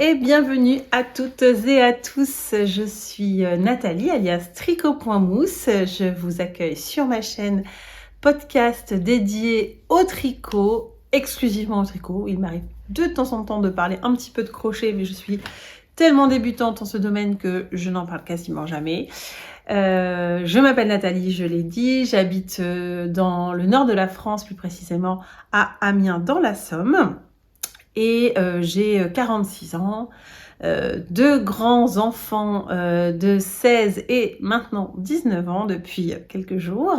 et bienvenue à toutes et à tous. Je suis Nathalie alias Tricot.mousse. Je vous accueille sur ma chaîne podcast dédié au tricot, exclusivement au tricot. Il m'arrive de temps en temps de parler un petit peu de crochet, mais je suis tellement débutante en ce domaine que je n'en parle quasiment jamais. Je m'appelle Nathalie, je l'ai dit, j'habite dans le nord de la France, plus précisément à Amiens dans la Somme. Et j'ai 46 ans, deux grands enfants de 16 et maintenant 19 ans depuis quelques jours.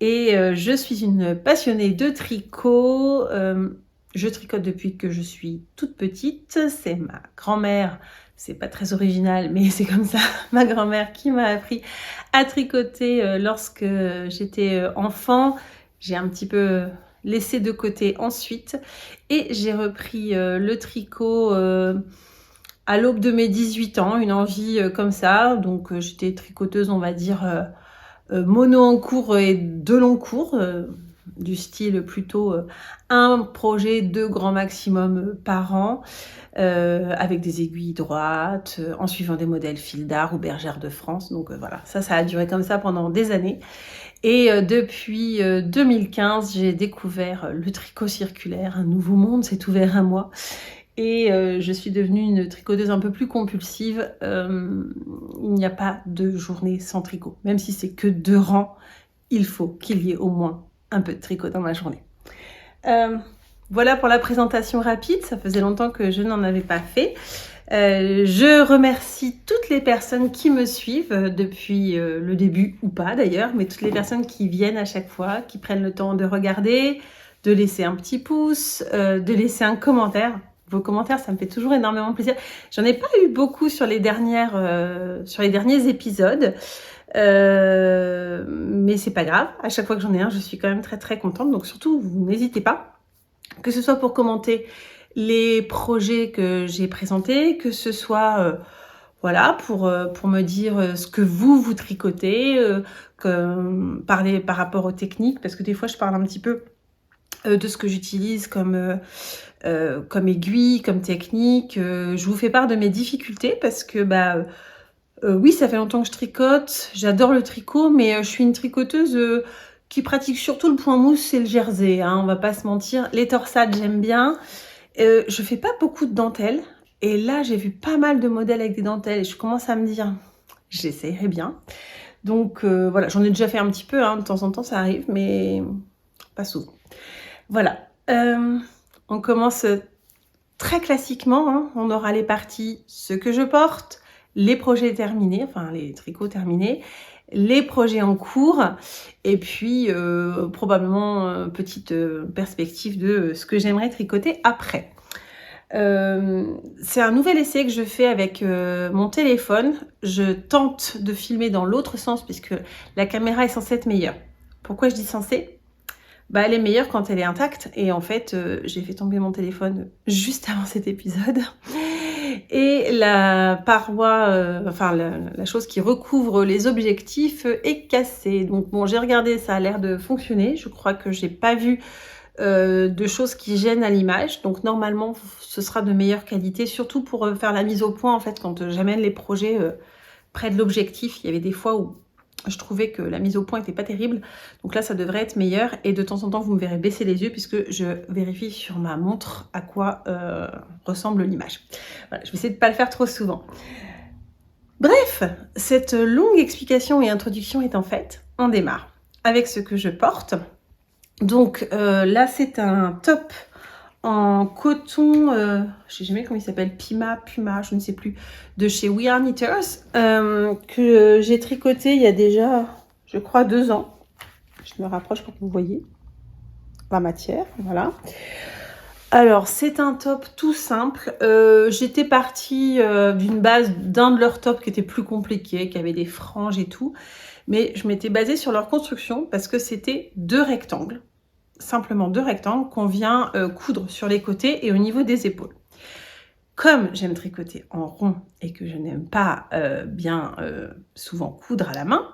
Et je suis une passionnée de tricot. Je tricote depuis que je suis toute petite. C'est ma grand-mère, c'est pas très original, mais c'est comme ça, ma grand-mère qui m'a appris à tricoter lorsque j'étais enfant. J'ai un petit peu laissé de côté ensuite et j'ai repris le tricot à l'aube de mes 18 ans, une envie comme ça. Donc j'étais tricoteuse, on va dire mono en cours et de long cours, du style plutôt un projet de grand maximum par an, avec des aiguilles droites, en suivant des modèles fil d'art ou bergère de France. Donc voilà, ça a duré comme ça pendant des années. Et depuis 2015, j'ai découvert le tricot circulaire. Un nouveau monde s'est ouvert à moi. Et je suis devenue une tricoteuse un peu plus compulsive. Il n'y a pas de journée sans tricot. Même si c'est que 2 rangs, il faut qu'il y ait au moins un peu de tricot dans ma journée. Voilà pour la présentation rapide. Ça faisait longtemps que je n'en avais pas fait. Je remercie toutes les personnes qui me suivent depuis le début, ou pas d'ailleurs, mais toutes les personnes qui viennent à chaque fois, qui prennent le temps de regarder, de laisser un petit pouce, de laisser un commentaire. Vos commentaires, ça me fait toujours énormément plaisir. J'en ai pas eu beaucoup sur les derniers épisodes, mais c'est pas grave. À chaque fois que j'en ai un, je suis quand même très très contente. Donc surtout, vous n'hésitez pas, que ce soit pour commenter les projets que j'ai présentés, que ce soit voilà pour me dire ce que vous tricotez, parler par rapport aux techniques, parce que des fois je parle un petit peu de ce que j'utilise comme aiguille, comme technique. Je vous fais part de mes difficultés parce que oui, ça fait longtemps que je tricote, j'adore le tricot, mais je suis une tricoteuse qui pratique surtout le point mousse et le jersey, hein, on va pas se mentir. Les torsades, j'aime bien. Je fais pas beaucoup de dentelles. Et là, j'ai vu pas mal de modèles avec des dentelles et je commence à me dire, j'essayerai bien. Donc voilà, j'en ai déjà fait un petit peu, hein, de temps en temps ça arrive, mais pas souvent. Voilà, on commence très classiquement, hein. On aura les parties, ce que je porte, les projets terminés, enfin les tricots terminés, les projets en cours, et puis probablement petite perspective de ce que j'aimerais tricoter après. C'est un nouvel essai que je fais avec mon téléphone. Je tente de filmer dans l'autre sens puisque la caméra est censée être meilleure. Pourquoi je dis censée ? Elle est meilleure quand elle est intacte et en fait j'ai fait tomber mon téléphone juste avant cet épisode et la paroi, la chose qui recouvre les objectifs est cassée. Donc bon, j'ai regardé, ça a l'air de fonctionner. Je crois que j'ai pas vu de choses qui gênent à l'image, donc normalement ce sera de meilleure qualité, surtout pour faire la mise au point. En fait, quand j'amène les projets près de l'objectif, il y avait des fois où je trouvais que la mise au point n'était pas terrible, donc là ça devrait être meilleur. Et de temps en temps vous me verrez baisser les yeux puisque je vérifie sur ma montre à quoi ressemble l'image. Voilà, je vais essayer de ne pas le faire trop souvent. Bref, cette longue explication et introduction étant faite, on démarre avec ce que je porte. Donc là c'est un top en coton, je sais jamais comment il s'appelle, Puma, je ne sais plus, de chez We Are Knitters, que j'ai tricoté il y a déjà, je crois, 2 ans. Je me rapproche pour que vous voyez la matière, voilà. Alors c'est un top tout simple. J'étais partie d'une base d'un de leurs tops qui était plus compliqué, qui avait des franges et tout, mais je m'étais basée sur leur construction parce que c'était 2 rectangles. Simplement 2 rectangles qu'on vient coudre sur les côtés et au niveau des épaules. Comme j'aime tricoter en rond et que je n'aime pas bien souvent coudre à la main,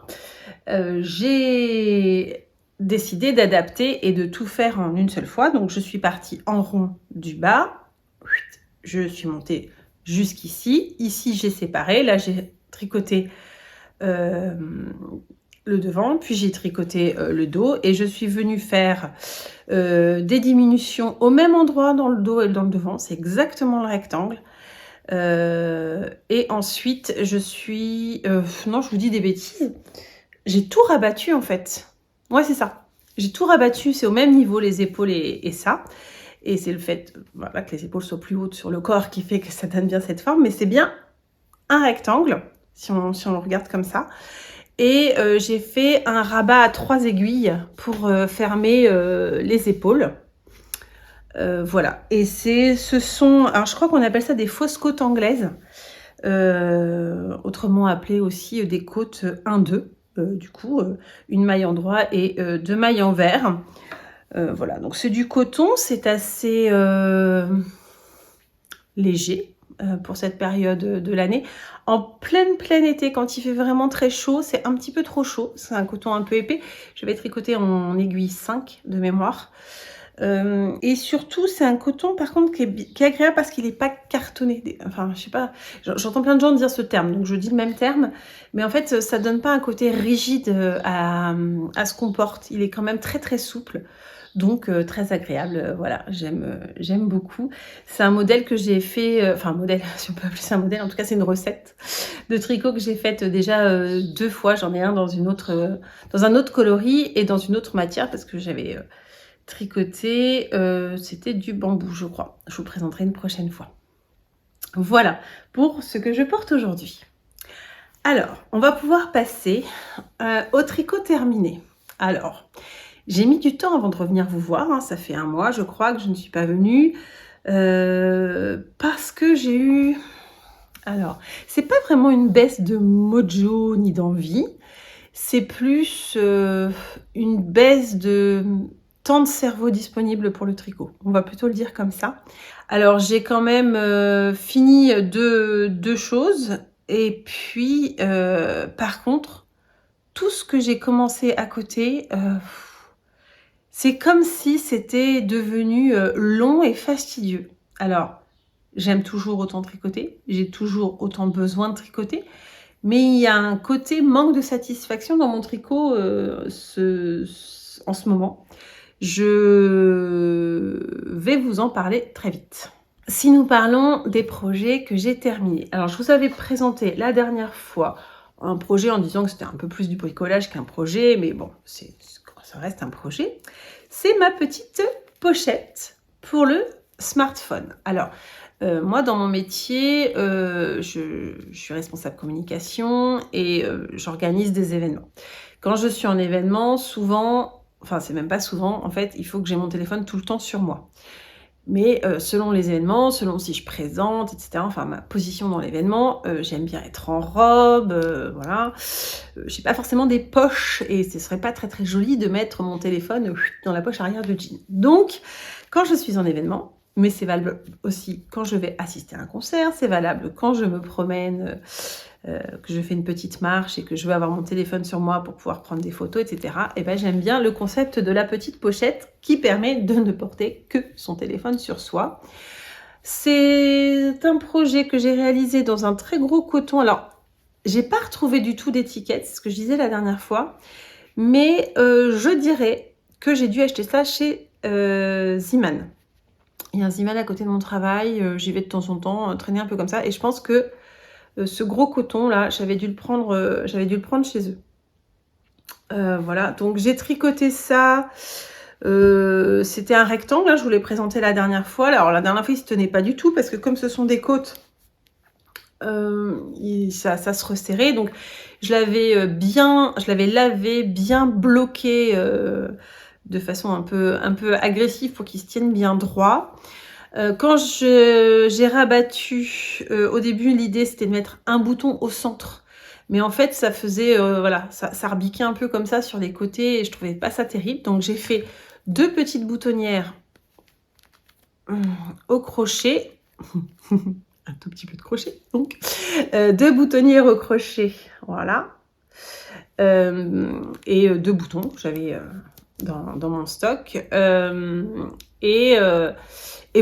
j'ai décidé d'adapter et de tout faire en une seule fois. Donc je suis partie en rond du bas, je suis montée jusqu'ici. Ici, j'ai séparé. Là, j'ai tricoté le devant, puis j'ai tricoté le dos et je suis venue faire des diminutions au même endroit dans le dos et dans le devant. C'est exactement le rectangle. Et ensuite, je suis... non, je vous dis des bêtises. J'ai tout rabattu en fait. Ouais, c'est ça. J'ai tout rabattu, c'est au même niveau les épaules et ça. Et c'est le fait voilà, que les épaules soient plus hautes sur le corps qui fait que ça donne bien cette forme. Mais c'est bien un rectangle, si on le regarde comme ça. Et j'ai fait un rabat à 3 aiguilles pour fermer les épaules. Voilà. Et ce sont... Alors, je crois qu'on appelle ça des fausses côtes anglaises. Autrement appelées aussi des côtes 1-2. Du coup, une maille en droit et 2 mailles en vert. Voilà, donc c'est du coton, c'est assez léger pour cette période de l'année. En plein été, quand il fait vraiment très chaud, c'est un petit peu trop chaud. C'est un coton un peu épais. Je vais tricoter en aiguille 5 de mémoire. Et surtout, c'est un coton, par contre, qui est agréable parce qu'il n'est pas cartonné. Enfin, je sais pas, j'entends plein de gens dire ce terme, donc je dis le même terme. Mais en fait, ça donne pas un côté rigide à ce qu'on porte. Il est quand même très, très souple. Donc, très agréable. Voilà, j'aime beaucoup. C'est un modèle que j'ai fait... enfin, modèle, si on peut appeler ça un modèle. En tout cas, c'est une recette de tricot que j'ai faite déjà 2 fois. J'en ai un dans un autre coloris et dans une autre matière parce que j'avais... tricoté, c'était du bambou, je crois. Je vous présenterai une prochaine fois. Voilà pour ce que je porte aujourd'hui. Alors, on va pouvoir passer au tricot terminé. Alors, j'ai mis du temps avant de revenir vous voir. Hein. Ça fait 1 mois, je crois, que je ne suis pas venue. Parce que j'ai eu... Alors, c'est pas vraiment une baisse de mojo ni d'envie. C'est plus une baisse de... temps de cerveau disponible pour le tricot. On va plutôt le dire comme ça. Alors, j'ai quand même fini deux choses. Et puis, par contre, tout ce que j'ai commencé à côté, c'est comme si c'était devenu long et fastidieux. Alors, j'aime toujours autant tricoter. J'ai toujours autant besoin de tricoter. Mais il y a un côté manque de satisfaction dans mon tricot en ce moment. Je vais vous en parler très vite. Si nous parlons des projets que j'ai terminés. Alors, je vous avais présenté la dernière fois un projet en disant que c'était un peu plus du bricolage qu'un projet, mais bon, ça reste un projet. C'est ma petite pochette pour le smartphone. Alors, moi, dans mon métier, je suis responsable communication et j'organise des événements. Quand je suis en événement, souvent, enfin, c'est même pas souvent, en fait, il faut que j'ai mon téléphone tout le temps sur moi. Mais selon les événements, selon si je présente, etc., enfin, ma position dans l'événement, j'aime bien être en robe, voilà. J'ai pas forcément des poches et ce serait pas très, très joli de mettre mon téléphone dans la poche arrière de jean. Donc, quand je suis en événement, mais c'est valable aussi quand je vais assister à un concert, c'est valable quand je me promène, que je fais une petite marche et que je veux avoir mon téléphone sur moi pour pouvoir prendre des photos, etc. Et ben j'aime bien le concept de la petite pochette qui permet de ne porter que son téléphone sur soi. C'est un projet que j'ai réalisé dans un très gros coton. Alors, j'ai pas retrouvé du tout d'étiquette, c'est ce que je disais la dernière fois, mais je dirais que j'ai dû acheter ça chez Ziman. Il y a un Ziman à côté de mon travail, j'y vais de temps en temps, traîner un peu comme ça, et je pense que ce gros coton là, j'avais dû le prendre chez eux. Voilà, donc j'ai tricoté ça. C'était un rectangle, hein, je vous l'ai présenté la dernière fois. Alors la dernière fois, il se tenait pas du tout parce que comme ce sont des côtes, ça se resserrait. Donc je l'avais lavé, bien bloqué de façon un peu agressive pour qu'il se tienne bien droit. Quand j'ai rabattu, au début, l'idée, c'était de mettre un bouton au centre. Mais en fait, ça faisait, voilà, ça rebiquait un peu comme ça sur les côtés et je trouvais pas ça terrible. Donc, j'ai fait 2 petites boutonnières au crochet. Un tout petit peu de crochet, donc. 2 boutonnières au crochet, voilà. Et 2 boutons. J'avais dans mon stock. Et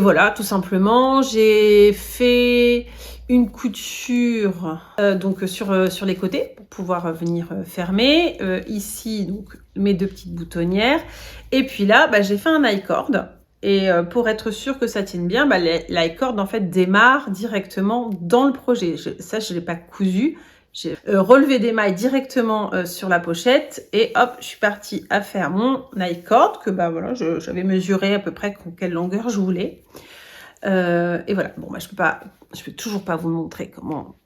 voilà, tout simplement, j'ai fait une couture donc sur les côtés pour pouvoir venir fermer. Ici, donc mes 2 petites boutonnières. Et puis là, j'ai fait un I-cord. Et pour être sûr que ça tienne bien, l'i-cord en fait démarre directement dans le projet. Je ne l'ai pas cousu. J'ai relevé des mailles directement sur la pochette et hop, je suis partie à faire mon i-cord que voilà, j'avais mesuré à peu près quelle longueur je voulais. Et voilà, bon, je peux toujours pas vous montrer comment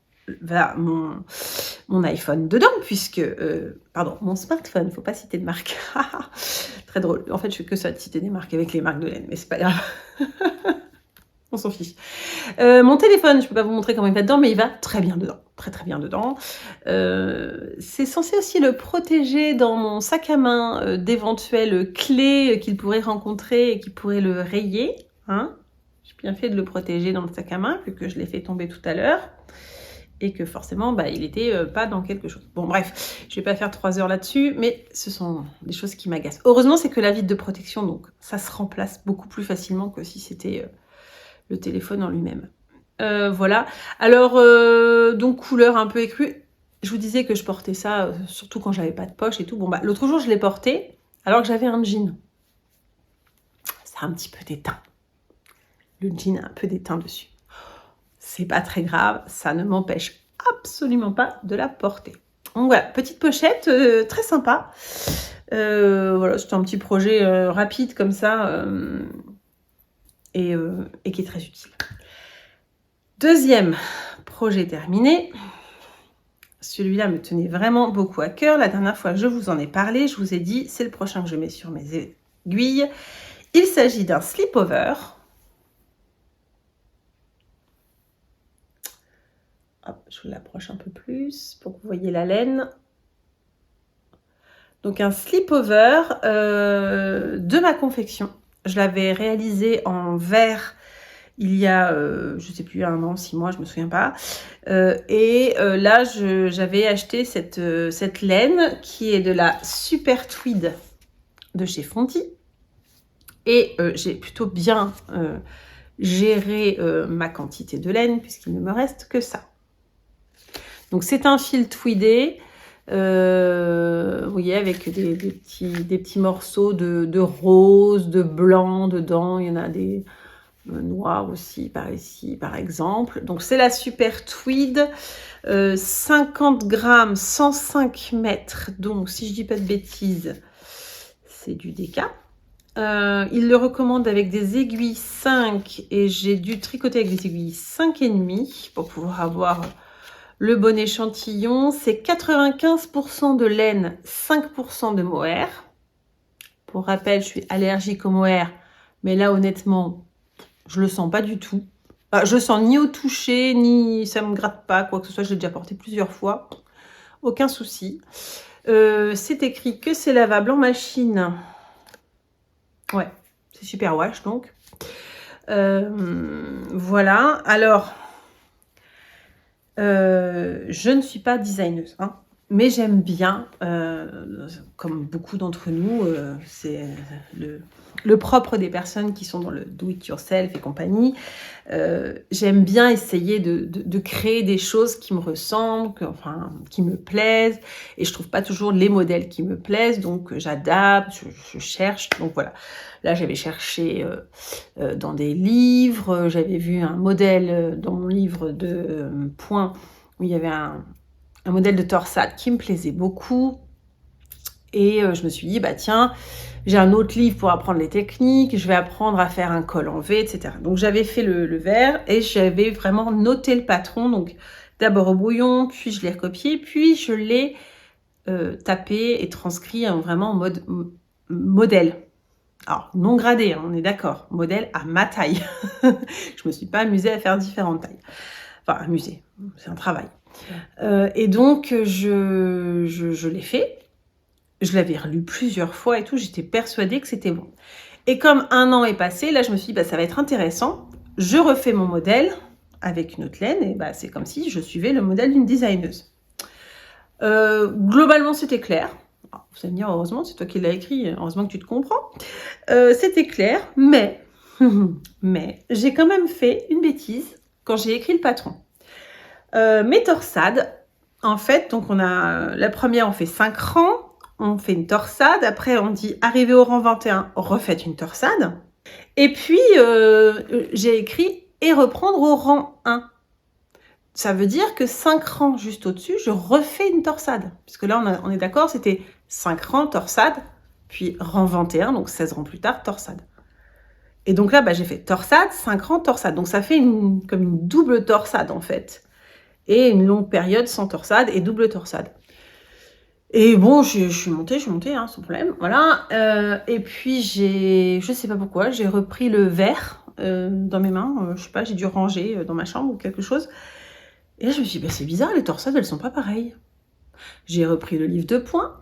va mon iPhone dedans, puisque, pardon, mon smartphone, faut pas citer de marque. Très drôle. En fait, je fais que ça de citer des marques avec les marques de laine, mais c'est pas grave. On s'en fiche. Mon téléphone, je peux pas vous montrer comment il va dedans, mais il va très bien dedans. Très très bien dedans. C'est censé aussi le protéger dans mon sac à main d'éventuelles clés qu'il pourrait rencontrer et qui pourraient le rayer. Hein, j'ai bien fait de le protéger dans le sac à main, vu que je l'ai fait tomber tout à l'heure. Et que forcément, il était pas dans quelque chose. Bon, bref, je vais pas faire 3 heures là-dessus, mais ce sont des choses qui m'agacent. Heureusement, c'est que la vitre de protection, donc ça se remplace beaucoup plus facilement que si c'était le téléphone en lui-même. Voilà. Alors, donc couleur un peu écrue. Je vous disais que je portais ça, surtout quand j'avais pas de poche et tout. Bon, l'autre jour, je l'ai porté, alors que j'avais un jean. Ça a un petit peu d'étain. Le jean a un peu d'étain dessus. C'est pas très grave, ça ne m'empêche absolument pas de la porter. Donc voilà, petite pochette, très sympa. Voilà, c'était un petit projet rapide comme ça et qui est très utile. Deuxième projet terminé. Celui-là me tenait vraiment beaucoup à cœur. La dernière fois, je vous en ai parlé. Je vous ai dit, c'est le prochain que je mets sur mes aiguilles. Il s'agit d'un slip-over. Hop, je vous l'approche un peu plus pour que vous voyez la laine. Donc un slip-over de ma confection. Je l'avais réalisé en vert il y a, je ne sais plus, 1 an, 6 mois, je ne me souviens pas. Là, j'avais acheté cette laine qui est de la Super Tweed de chez Fonty. Et j'ai plutôt bien géré ma quantité de laine puisqu'il ne me reste que ça. Donc c'est un fil tweedé, vous voyez, avec des petits morceaux de rose, de blanc dedans. Il y en a des noirs aussi par ici, par exemple. Donc c'est la Super Tweed, 50 grammes, 105 mètres. Donc si je dis pas de bêtises, c'est du Déca. Il le recommande avec des aiguilles 5 et j'ai dû tricoter avec des aiguilles 5,5 pour pouvoir avoir le bon échantillon. C'est 95% de laine, 5% de mohair. Pour rappel, je suis allergique au mohair, mais là honnêtement, je le sens pas du tout. Je le sens ni au toucher, ni ça me gratte pas, quoi que ce soit. Je l'ai déjà porté plusieurs fois, aucun souci. C'est écrit que c'est lavable en machine. Ouais, c'est super wash donc. Voilà, alors je ne suis pas designeuse, hein, mais j'aime bien, comme beaucoup d'entre nous, c'est le propre des personnes qui sont dans le do-it-yourself et compagnie. J'aime bien essayer de créer des choses qui me ressemblent, qui me plaisent, et je trouve pas toujours les modèles qui me plaisent, donc j'adapte, je cherche. Donc voilà, là j'avais cherché dans des livres, j'avais vu un modèle dans mon livre de points où il y avait un modèle de torsade qui me plaisait beaucoup. Et je me suis dit, tiens, j'ai un autre livre pour apprendre les techniques, je vais apprendre à faire un col en V, etc. Donc j'avais fait le vert et j'avais vraiment noté le patron. Donc d'abord au brouillon, puis je l'ai recopié, puis je l'ai tapé et transcrit vraiment en mode modèle. Alors, non gradé, hein, on est d'accord, modèle à ma taille. Je me suis pas amusée à faire différentes tailles. Enfin, amusée, c'est un travail. Et donc, je l'ai fait. Je l'avais relu plusieurs fois et tout, j'étais persuadée que c'était bon. Et comme 1 an est passé, là je me suis dit, ça va être intéressant. Je refais mon modèle avec une autre laine et c'est comme si je suivais le modèle d'une designeuse. Globalement, c'était clair. Alors, vous allez me dire, heureusement, c'est toi qui l'as écrit, heureusement que tu te comprends. C'était clair, mais, mais j'ai quand même fait une bêtise quand j'ai écrit le patron. Mes torsades, en fait, donc on a la première, on fait 5 rangs, on fait une torsade, après on dit arrivé au rang 21, refaites une torsade, et puis j'ai écrit et reprendre au rang 1. Ça veut dire que 5 rangs juste au-dessus, je refais une torsade. Puisque là, on est d'accord, c'était 5 rangs, torsade, puis rang 21, donc 16 rangs plus tard, torsade. Et donc là, j'ai fait torsade, 5 rangs, torsade. Donc ça fait comme une double torsade, en fait. Et une longue période sans torsade et double torsade. Et bon, je suis montée, hein, sans problème, voilà. Et puis je sais pas pourquoi, j'ai repris le verre dans mes mains. Je sais pas, j'ai dû ranger dans ma chambre ou quelque chose. Et là, je me suis dit, c'est bizarre, les torsades, elles sont pas pareilles. J'ai repris le livre de points.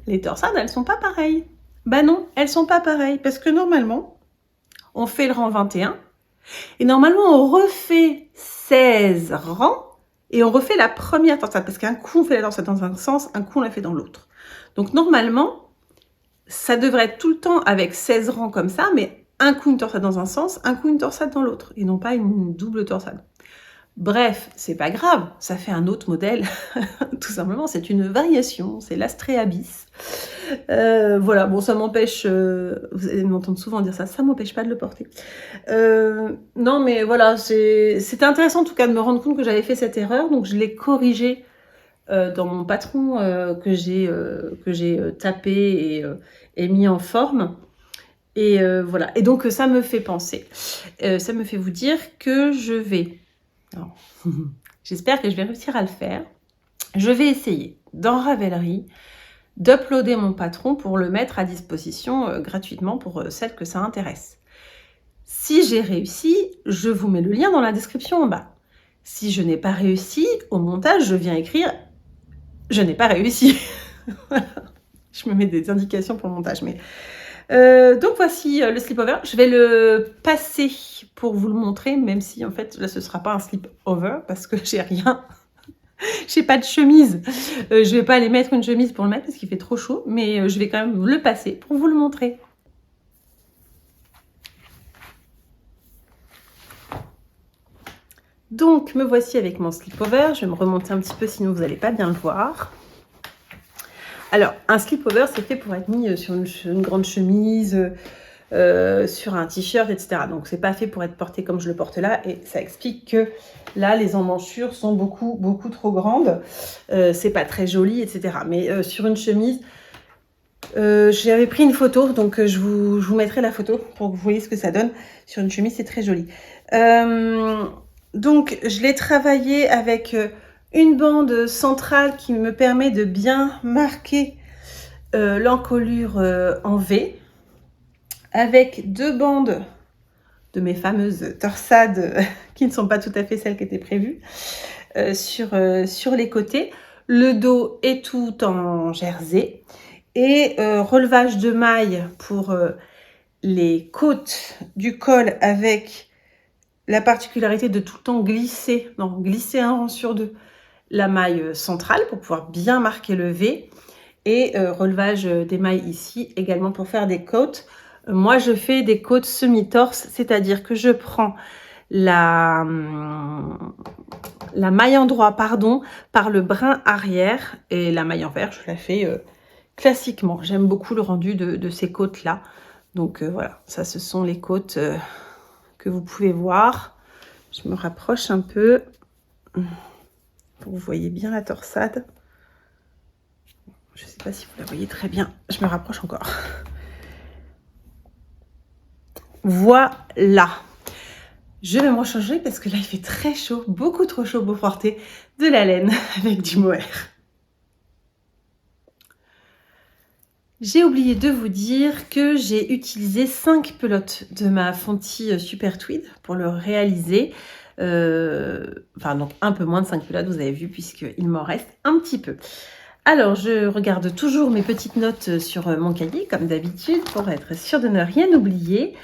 Les torsades, elles sont pas pareilles. Non, elles sont pas pareilles. Parce que normalement, on fait le rang 21. Et normalement, on refait 16 rangs. Et on refait la première torsade. Parce qu'un coup, on fait la torsade dans un sens, un coup, on la fait dans l'autre. Donc, normalement, ça devrait être tout le temps avec 16 rangs comme ça. Mais un coup, une torsade dans un sens, un coup, une torsade dans l'autre. Et non pas une double torsade. Bref, c'est pas grave, ça fait un autre modèle, tout simplement, c'est une variation, c'est l'astréabis. Voilà, bon, ça m'empêche, vous allez m'entendre souvent dire ça m'empêche pas de le porter. Non, mais voilà, c'était intéressant en tout cas de me rendre compte que j'avais fait cette erreur, donc je l'ai corrigée dans mon patron que j'ai tapé et mis en forme. Et voilà, et donc ça me fait penser, ça me fait vous dire que je vais... Alors, j'espère que je vais réussir à le faire. Je vais essayer dans Ravelry d'uploader mon patron pour le mettre à disposition gratuitement pour celles que ça intéresse. Si j'ai réussi, je vous mets le lien dans la description en bas. Si je n'ai pas réussi, au montage, je viens écrire « Je n'ai pas réussi ». Je me mets des indications pour le montage, mais... donc voici le slip-over. Je vais le passer pour vous le montrer, même si en fait là ce sera pas un slip-over parce que j'ai rien. J'ai pas de chemise. Je vais pas aller mettre une chemise pour le mettre parce qu'il fait trop chaud, mais je vais quand même le passer pour vous le montrer. Donc me voici avec mon slip-over. Je vais me remonter un petit peu sinon vous n'allez pas bien le voir. Alors, un slip-over, c'est fait pour être mis sur une grande chemise, sur un t-shirt, etc. Donc, c'est pas fait pour être porté comme je le porte là. Et ça explique que là, les emmanchures sont beaucoup, beaucoup trop grandes. C'est pas très joli, etc. Mais sur une chemise, j'avais pris une photo. Donc, je vous mettrai la photo pour que vous voyez ce que ça donne. Sur une chemise, c'est très joli. Donc, je l'ai travaillé avec... une bande centrale qui me permet de bien marquer l'encolure en V, avec 2 bandes de mes fameuses torsades qui ne sont pas tout à fait celles qui étaient prévues sur les côtés. Le dos est tout en jersey et relevage de mailles pour les côtes du col avec la particularité de tout le temps glisser un rang sur 2 la maille centrale pour pouvoir bien marquer le V et relevage des mailles ici également pour faire des côtes. Moi je fais des côtes semi-torse, c'est-à-dire que je prends la maille en droit par le brin arrière et la maille envers je la fais classiquement. J'aime beaucoup le rendu de ces côtes là. Donc voilà, ça ce sont les côtes que vous pouvez voir. Je me rapproche un peu. Vous voyez bien la torsade. Je ne sais pas si vous la voyez très bien. Je me rapproche encore. Voilà. Je vais m'en changer parce que là, il fait très chaud. Beaucoup trop chaud pour porter de la laine avec du mohair. J'ai oublié de vous dire que j'ai utilisé 5 pelotes de ma Fonty Super Tweed pour le réaliser. Enfin, donc un peu moins de 5 pelotes, vous avez vu, puisqu'il m'en reste un petit peu. Alors, je regarde toujours mes petites notes sur mon cahier, comme d'habitude, pour être sûre de ne rien oublier.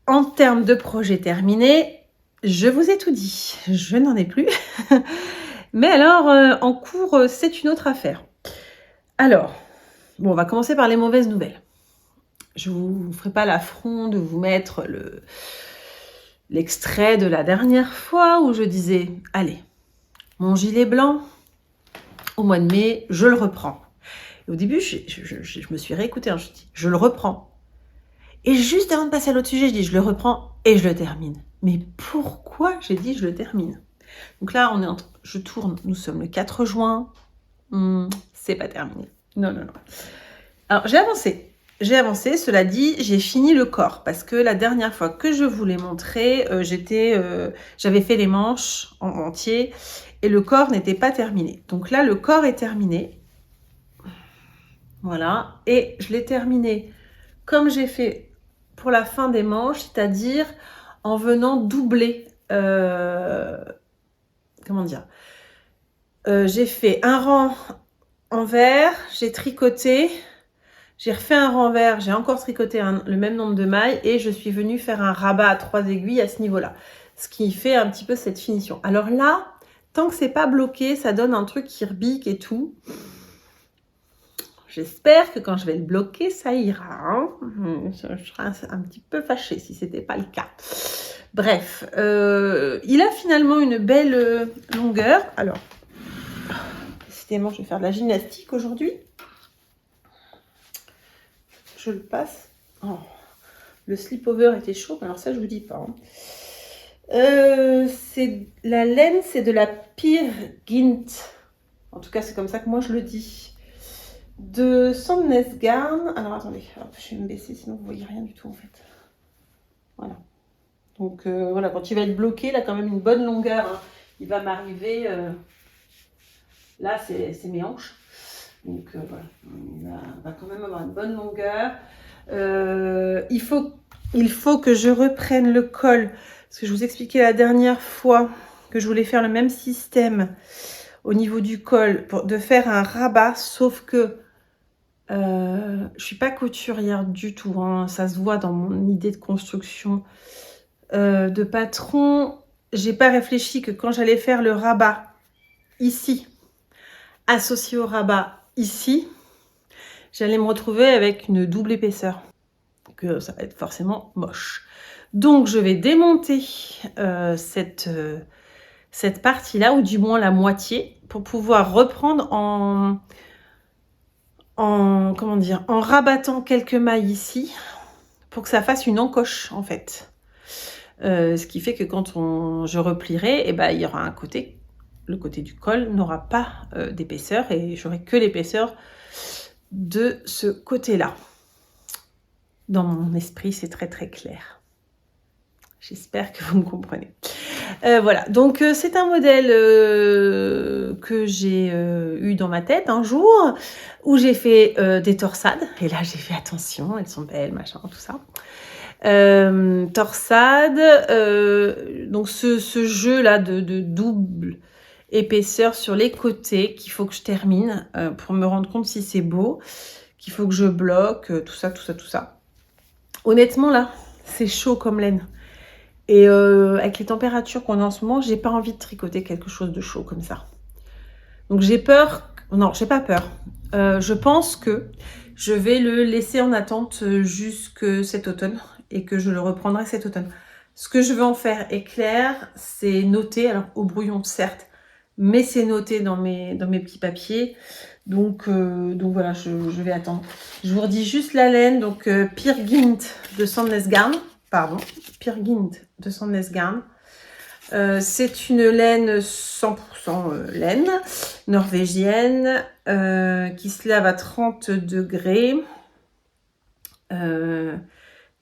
En termes de projet terminé, je vous ai tout dit. Je n'en ai plus. Mais alors, en cours, c'est une autre affaire. Alors, bon, on va commencer par les mauvaises nouvelles. Je ne vous ferai pas l'affront de vous mettre l'extrait de la dernière fois où je disais « Allez, mon gilet blanc, au mois de mai, je le reprends. » Au début, je me suis réécoutée, hein, je dis « Je le reprends. » Et juste avant de passer à l'autre sujet, je dis « Je le reprends et je le termine. » Mais pourquoi j'ai dit « Je le termine ?» Donc là, je tourne, nous sommes le 4 juin. C'est pas terminé. Non. Alors, j'ai avancé, cela dit, j'ai fini le corps parce que la dernière fois que je vous l'ai montré, j'avais fait les manches en entier et le corps n'était pas terminé. Donc là, le corps est terminé. Voilà. Et je l'ai terminé comme j'ai fait pour la fin des manches, c'est-à-dire en venant doubler. Comment dire ? J'ai fait un rang envers, j'ai tricoté. J'ai refait un renvers, j'ai encore tricoté le même nombre de mailles et je suis venue faire un rabat à 3 aiguilles à ce niveau-là. Ce qui fait un petit peu cette finition. Alors là, tant que c'est pas bloqué, ça donne un truc qui rebique et tout. J'espère que quand je vais le bloquer, ça ira. Hein, je serais un petit peu fâchée si c'était pas le cas. Bref, il a finalement une belle longueur. Alors, décidément, je vais faire de la gymnastique aujourd'hui. Je le passe. Oh, le slip-over était chaud, alors ça, je vous dis pas. Hein. La laine, c'est de la Peer Gynt. En tout cas, c'est comme ça que moi, je le dis. De Sandnes Garn. Alors, attendez, hop, je vais me baisser, sinon vous voyez rien du tout, en fait. Voilà. Donc, voilà, quand il va être bloqué, il a quand même une bonne longueur. Hein. Il va m'arriver... là, c'est mes hanches. Donc, voilà. Il va quand même avoir une bonne longueur. Il faut que je reprenne le col, parce que je vous expliquais la dernière fois que je voulais faire le même système au niveau du col, de faire un rabat, sauf que je suis pas couturière du tout, hein, ça se voit dans mon idée de construction de patron. J'ai pas réfléchi que quand j'allais faire le rabat ici, associé au rabat ici, j'allais me retrouver avec une double épaisseur. Que ça va être forcément moche. Donc, je vais démonter cette partie-là, ou du moins la moitié, pour pouvoir reprendre en rabattant quelques mailles ici, pour que ça fasse une encoche, en fait. Ce qui fait que quand je replierai, il y aura un côté, le côté du col n'aura pas d'épaisseur, et j'aurai que l'épaisseur de ce côté-là. Dans mon esprit, c'est très très clair. J'espère que vous me comprenez. Voilà, donc c'est un modèle que j'ai eu dans ma tête un jour, où j'ai fait des torsades. Et là, j'ai fait attention, elles sont belles, machin, tout ça. Torsades, donc ce jeu-là de double épaisseur sur les côtés qu'il faut que je termine pour me rendre compte si c'est beau, qu'il faut que je bloque, tout ça. Honnêtement, là, c'est chaud comme laine. Et avec les températures qu'on a en ce moment, j'ai pas envie de tricoter quelque chose de chaud comme ça. Donc j'ai peur. Non, j'ai pas peur. Je pense que je vais le laisser en attente jusque cet automne et que je le reprendrai cet automne. Ce que je veux en faire est clair, c'est noter, alors au brouillon certes, mais c'est noté dans mes petits papiers. Donc voilà, je vais attendre. Je vous redis juste la laine, donc Peer Gynt de Sandnes Garn. Pardon, Peer Gynt de Sandnes Garn. C'est une laine 100% laine norvégienne qui se lave à 30 degrés,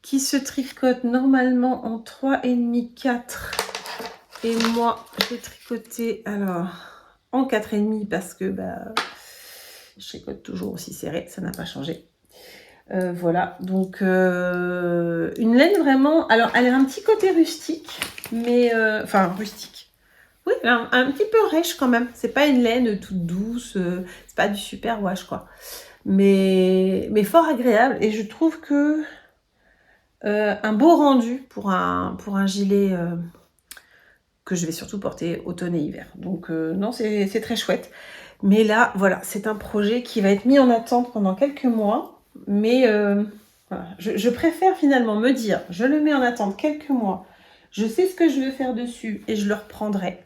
qui se tricote normalement en 3,5, 4. Et moi, j'ai tricoté alors en 4,5 parce que je tricote toujours aussi serré, ça n'a pas changé. Voilà, donc une laine vraiment... Alors, elle a un petit côté rustique, mais... Enfin, rustique. Oui, un petit peu rêche quand même. C'est pas une laine toute douce, c'est pas du super wash, quoi. Mais fort agréable. Et je trouve que un beau rendu pour un gilet que je vais surtout porter automne et hiver. Donc, non, c'est très chouette. Mais là, voilà, c'est un projet qui va être mis en attente pendant quelques mois. Mais voilà, je préfère finalement me dire, je le mets en attente quelques mois. Je sais ce que je veux faire dessus et je le reprendrai.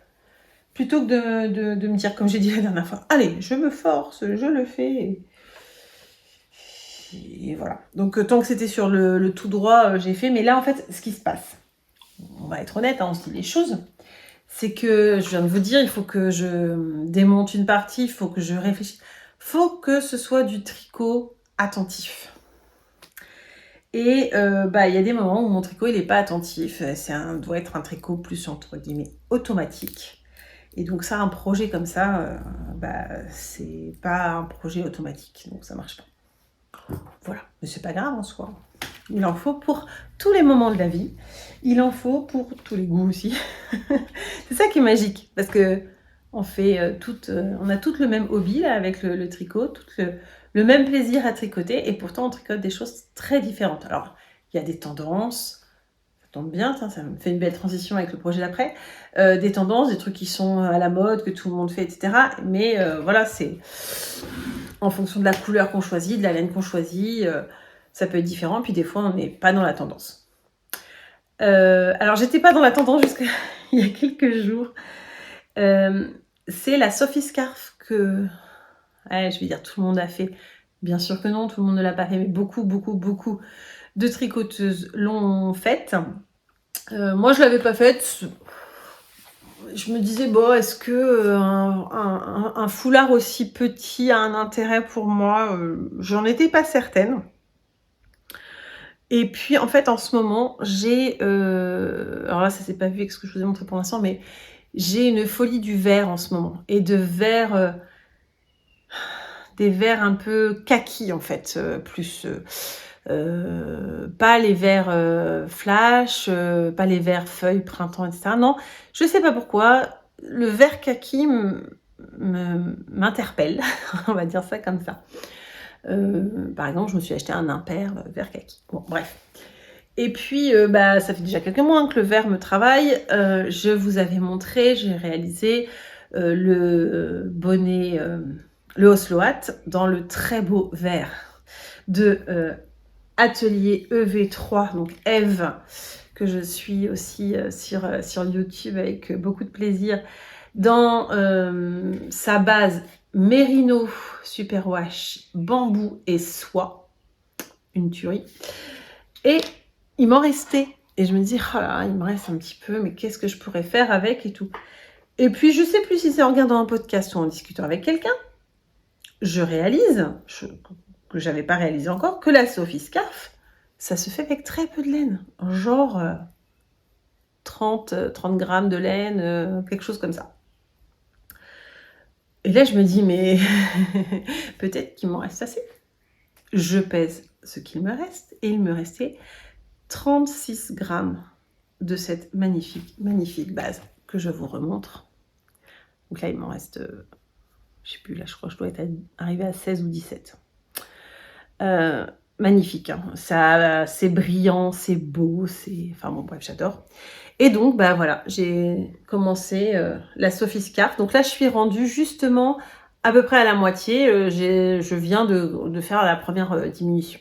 Plutôt que de me dire, comme j'ai dit la dernière fois, allez, je me force, je le fais. Et voilà. Donc tant que c'était sur le tout droit, j'ai fait. Mais là, en fait, ce qui se passe, on va être honnête, hein, on se dit les choses, c'est que, je viens de vous dire, il faut que je démonte une partie, il faut que je réfléchisse. Il faut que ce soit du tricot attentif. Et il y a des moments où mon tricot, il n'est pas attentif. Doit être un tricot plus, entre guillemets, automatique. Et donc ça, un projet comme ça, c'est pas un projet automatique. Donc ça marche pas. Voilà, mais c'est pas grave en soi. Il en faut pour tous les moments de la vie. Il en faut pour tous les goûts aussi. C'est ça qui est magique, parce que on a toutes le même hobby là, avec le tricot, le même plaisir à tricoter, et pourtant on tricote des choses très différentes. Alors, il y a des tendances, ça tombe bien, ça me fait une belle transition avec le projet d'après, des tendances, des trucs qui sont à la mode, que tout le monde fait, etc. Mais voilà, c'est en fonction de la couleur qu'on choisit, de la laine qu'on choisit, ça peut être différent, puis des fois on n'est pas dans la tendance. Alors j'étais pas dans la tendance jusqu'à il y a quelques jours. C'est la Sophie Scarf que, je vais dire, tout le monde a fait. Bien sûr que non, tout le monde ne l'a pas fait, mais beaucoup de tricoteuses l'ont faite. Moi, je l'avais pas faite. Je me disais, bon, est-ce que un foulard aussi petit a un intérêt pour moi? J'en étais pas certaine. Et puis, en fait, en ce moment, j'ai... alors là, ça s'est pas vu avec ce que je vous ai montré pour l'instant, mais j'ai une folie du vert en ce moment. Et de vert... des verts un peu kaki, en fait. Plus... pas les verts flash, pas les verts feuilles, printemps, etc. Non, je sais pas pourquoi. Le vert kaki m'interpelle. On va dire ça comme ça. Par exemple, je me suis acheté un impair vert kaki. Bon, bref. Et puis, ça fait déjà quelques mois que le vert me travaille. Je vous avais montré, j'ai réalisé le bonnet, le Oslo Hat, dans le très beau vert de Atelier EV3, donc Eve, que je suis aussi sur YouTube avec beaucoup de plaisir, dans sa base Merino Superwash, bambou et soie, une tuerie. Et il m'en restait. Et je me dis, oh là, il me reste un petit peu, mais qu'est-ce que je pourrais faire avec et tout. Et puis, je sais plus si c'est en regardant un podcast ou en discutant avec quelqu'un, je réalise, que j'avais pas réalisé encore, que la Sophie Scarf, ça se fait avec très peu de laine. Genre 30 grammes de laine, quelque chose comme ça. Et là, je me dis, mais peut-être qu'il m'en reste assez. Je pèse ce qu'il me reste, et il me restait 36 grammes de cette magnifique base que je vous remontre. Donc là, il m'en reste, je sais plus, là, je crois que je dois être arrivée à 16 ou 17. Magnifique, hein. Ça, c'est brillant, c'est beau, enfin bon, bref, j'adore. Et donc, voilà, j'ai commencé la Sophie Scarf. Donc là, je suis rendue justement à peu près à la moitié. Je viens de faire la première diminution.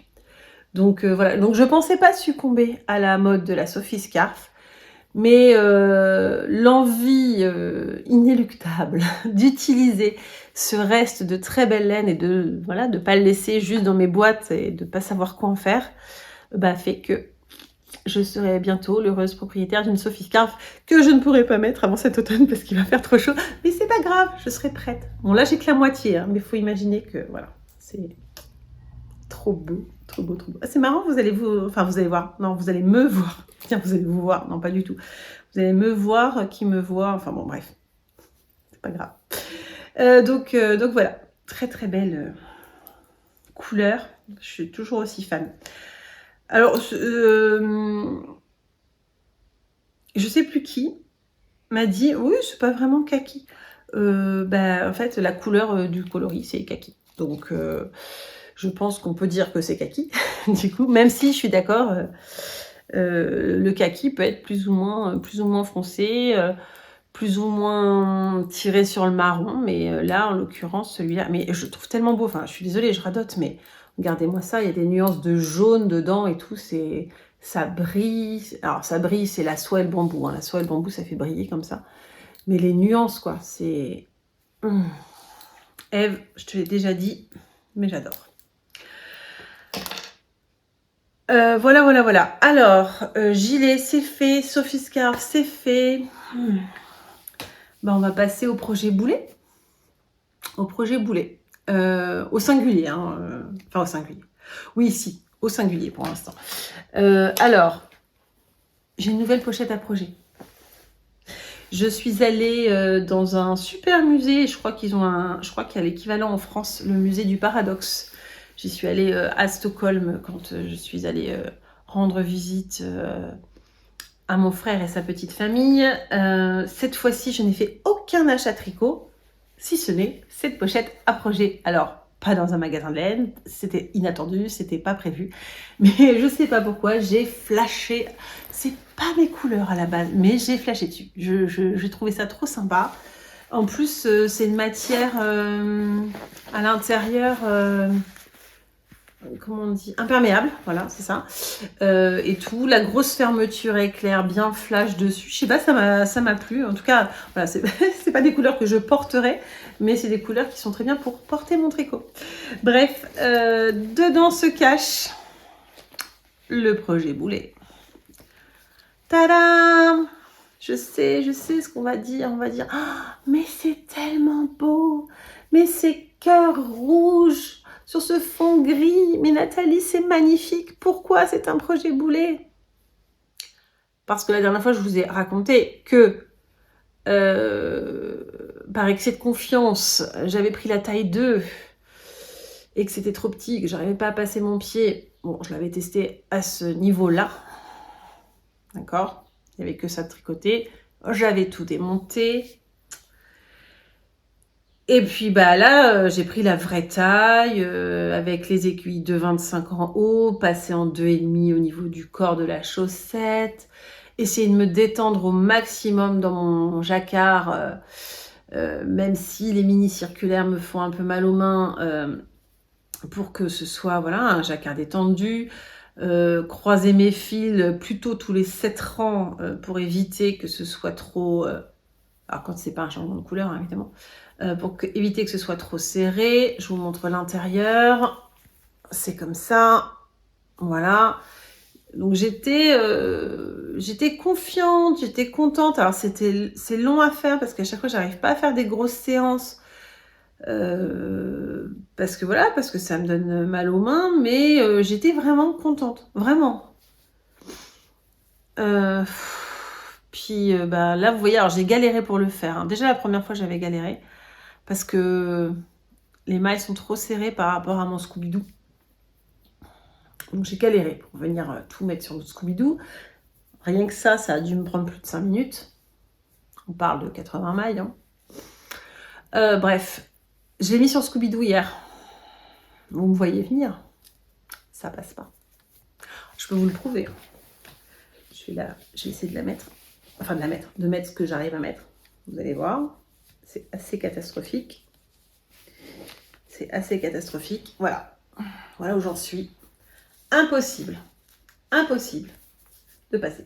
Donc voilà, donc je pensais pas succomber à la mode de la Sophie Scarf, mais l'envie inéluctable d'utiliser ce reste de très belle laine et de pas le laisser juste dans mes boîtes et de pas savoir quoi en faire, fait que je serai bientôt l'heureuse propriétaire d'une Sophie Scarf que je ne pourrai pas mettre avant cet automne parce qu'il va faire trop chaud, mais c'est pas grave, je serai prête. Bon là j'ai que la moitié, hein, mais il faut imaginer que voilà, c'est trop beau. Ah, c'est marrant, vous allez voir. Non, vous allez me voir. Tiens, vous allez vous voir. Non, pas du tout. Vous allez me voir, qui me voit. Enfin bon, bref. C'est pas grave. Donc voilà. Très belle couleur. Je suis toujours aussi fan. Alors, je sais plus qui m'a dit, oui, c'est pas vraiment kaki. En fait, la couleur du coloris, c'est kaki. Donc... je pense qu'on peut dire que c'est kaki, du coup, même si je suis d'accord, le kaki peut être plus ou moins foncé, plus ou moins tiré sur le marron, mais là, en l'occurrence, celui-là, mais je le trouve tellement beau. Enfin, je suis désolée, je radote, mais regardez-moi ça, il y a des nuances de jaune dedans et tout, ça brille. Alors, ça brille, c'est la soie et le bambou, hein. La soie et le bambou, ça fait briller comme ça. Mais les nuances, quoi, c'est... Ève, je te l'ai déjà dit, mais j'adore. Voilà. Alors, gilet, c'est fait. Sophie Scarf, c'est fait. Ben, on va passer au projet boulet. Au projet boulet. Au singulier. Hein, enfin, au singulier. Oui, si. Au singulier pour l'instant. Alors, j'ai une nouvelle pochette à projet. Je suis allée dans un super musée. Je crois qu'il y a l'équivalent en France, le musée du paradoxe. J'y suis allée à Stockholm quand je suis allée rendre visite à mon frère et sa petite famille. Cette fois-ci, je n'ai fait aucun achat tricot, si ce n'est cette pochette à projet. Alors, pas dans un magasin de laine, c'était inattendu, c'était pas prévu. Mais je sais pas pourquoi, j'ai flashé. C'est pas mes couleurs à la base, mais j'ai flashé dessus. J'ai trouvé ça trop sympa. En plus, c'est une matière à l'intérieur... comment on dit, imperméable, voilà, c'est ça, et tout, la grosse fermeture éclair, bien flash dessus, je sais pas, ça m'a plu, en tout cas, voilà, c'est pas des couleurs que je porterai, mais c'est des couleurs qui sont très bien pour porter mon tricot. Bref, dedans se cache le projet boulet. Tadam! Je sais ce qu'on va dire, on va dire, oh, mais c'est tellement beau, mais c'est cœur rouge sur ce fond gris, mais Nathalie, c'est magnifique, pourquoi c'est un projet boulet? Parce que la dernière fois, je vous ai raconté que, par excès de confiance, j'avais pris la taille 2 et que c'était trop petit, que j'arrivais pas à passer mon pied. Bon, je l'avais testé à ce niveau-là, d'accord? Il n'y avait que ça de tricoter. J'avais tout démonté. Et puis bah là, j'ai pris la vraie taille, avec les aiguilles de 25 en haut, passé en 2,5 au niveau du corps de la chaussette, essayer de me détendre au maximum dans mon jacquard, même si les mini circulaires me font un peu mal aux mains, pour que ce soit voilà, un jacquard détendu. Croiser mes fils plutôt tous les 7 rangs, pour éviter que ce soit trop... alors quand c'est pas un changement de couleur, hein, évidemment. Pour éviter que ce soit trop serré. Je vous montre l'intérieur. C'est comme ça. Voilà. Donc j'étais confiante, j'étais contente. Alors c'est long à faire parce qu'à chaque fois, j'arrive pas à faire des grosses séances. Parce que ça me donne mal aux mains. Mais j'étais vraiment contente. Vraiment. Puis bah, là, vous voyez, alors j'ai galéré pour le faire. Hein. Déjà, la première fois, j'avais galéré. Parce que les mailles sont trop serrées par rapport à mon Scooby-Doo. Donc j'ai galéré pour venir tout mettre sur le Scooby-Doo. Rien que ça a dû me prendre plus de 5 minutes. On parle de 80 mailles. Hein. Bref, je l'ai mis sur Scooby-Doo hier. Vous me voyez venir. Ça passe pas. Je peux vous le prouver. Je vais essayer de la mettre. Enfin de mettre ce que j'arrive à mettre. Vous allez voir. C'est assez catastrophique. C'est assez catastrophique. Voilà. Voilà où j'en suis. Impossible de passer.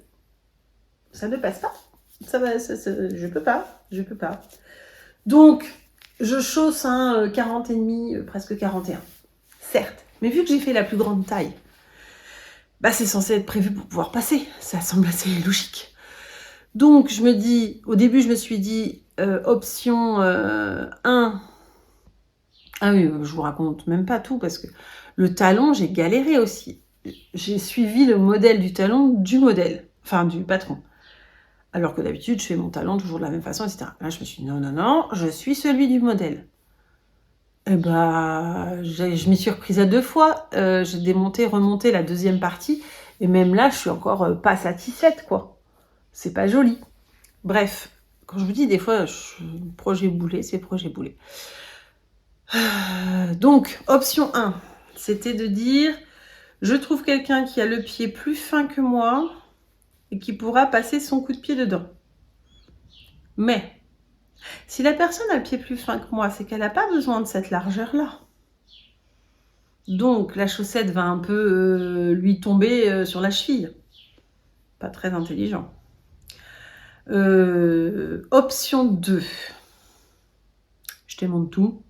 Ça ne passe pas. Je peux pas. Donc, je chausse un 40 et demi, presque 41. Certes. Mais vu que j'ai fait la plus grande taille, bah c'est censé être prévu pour pouvoir passer. Ça semble assez logique. Donc, au début, je me suis dit, option 1. Ah oui, je vous raconte même pas tout parce que le talon, j'ai galéré aussi. J'ai suivi le modèle du talon du patron. Alors que d'habitude, je fais mon talon toujours de la même façon, etc. Là, je me suis dit, non, je suis celui du modèle. Et bah, je m'y suis reprise à 2 fois. J'ai démonté, remonté la deuxième partie. Et même là, je suis encore pas satisfaite, quoi. C'est pas joli. Bref, quand je vous dis des fois, projet boulet, c'est projet boulet. Donc, option 1, c'était de dire, je trouve quelqu'un qui a le pied plus fin que moi et qui pourra passer son coup de pied dedans. Mais si la personne a le pied plus fin que moi, c'est qu'elle n'a pas besoin de cette largeur-là. Donc la chaussette va un peu lui tomber sur la cheville. Pas très intelligent. Option 2. Je démonte tout.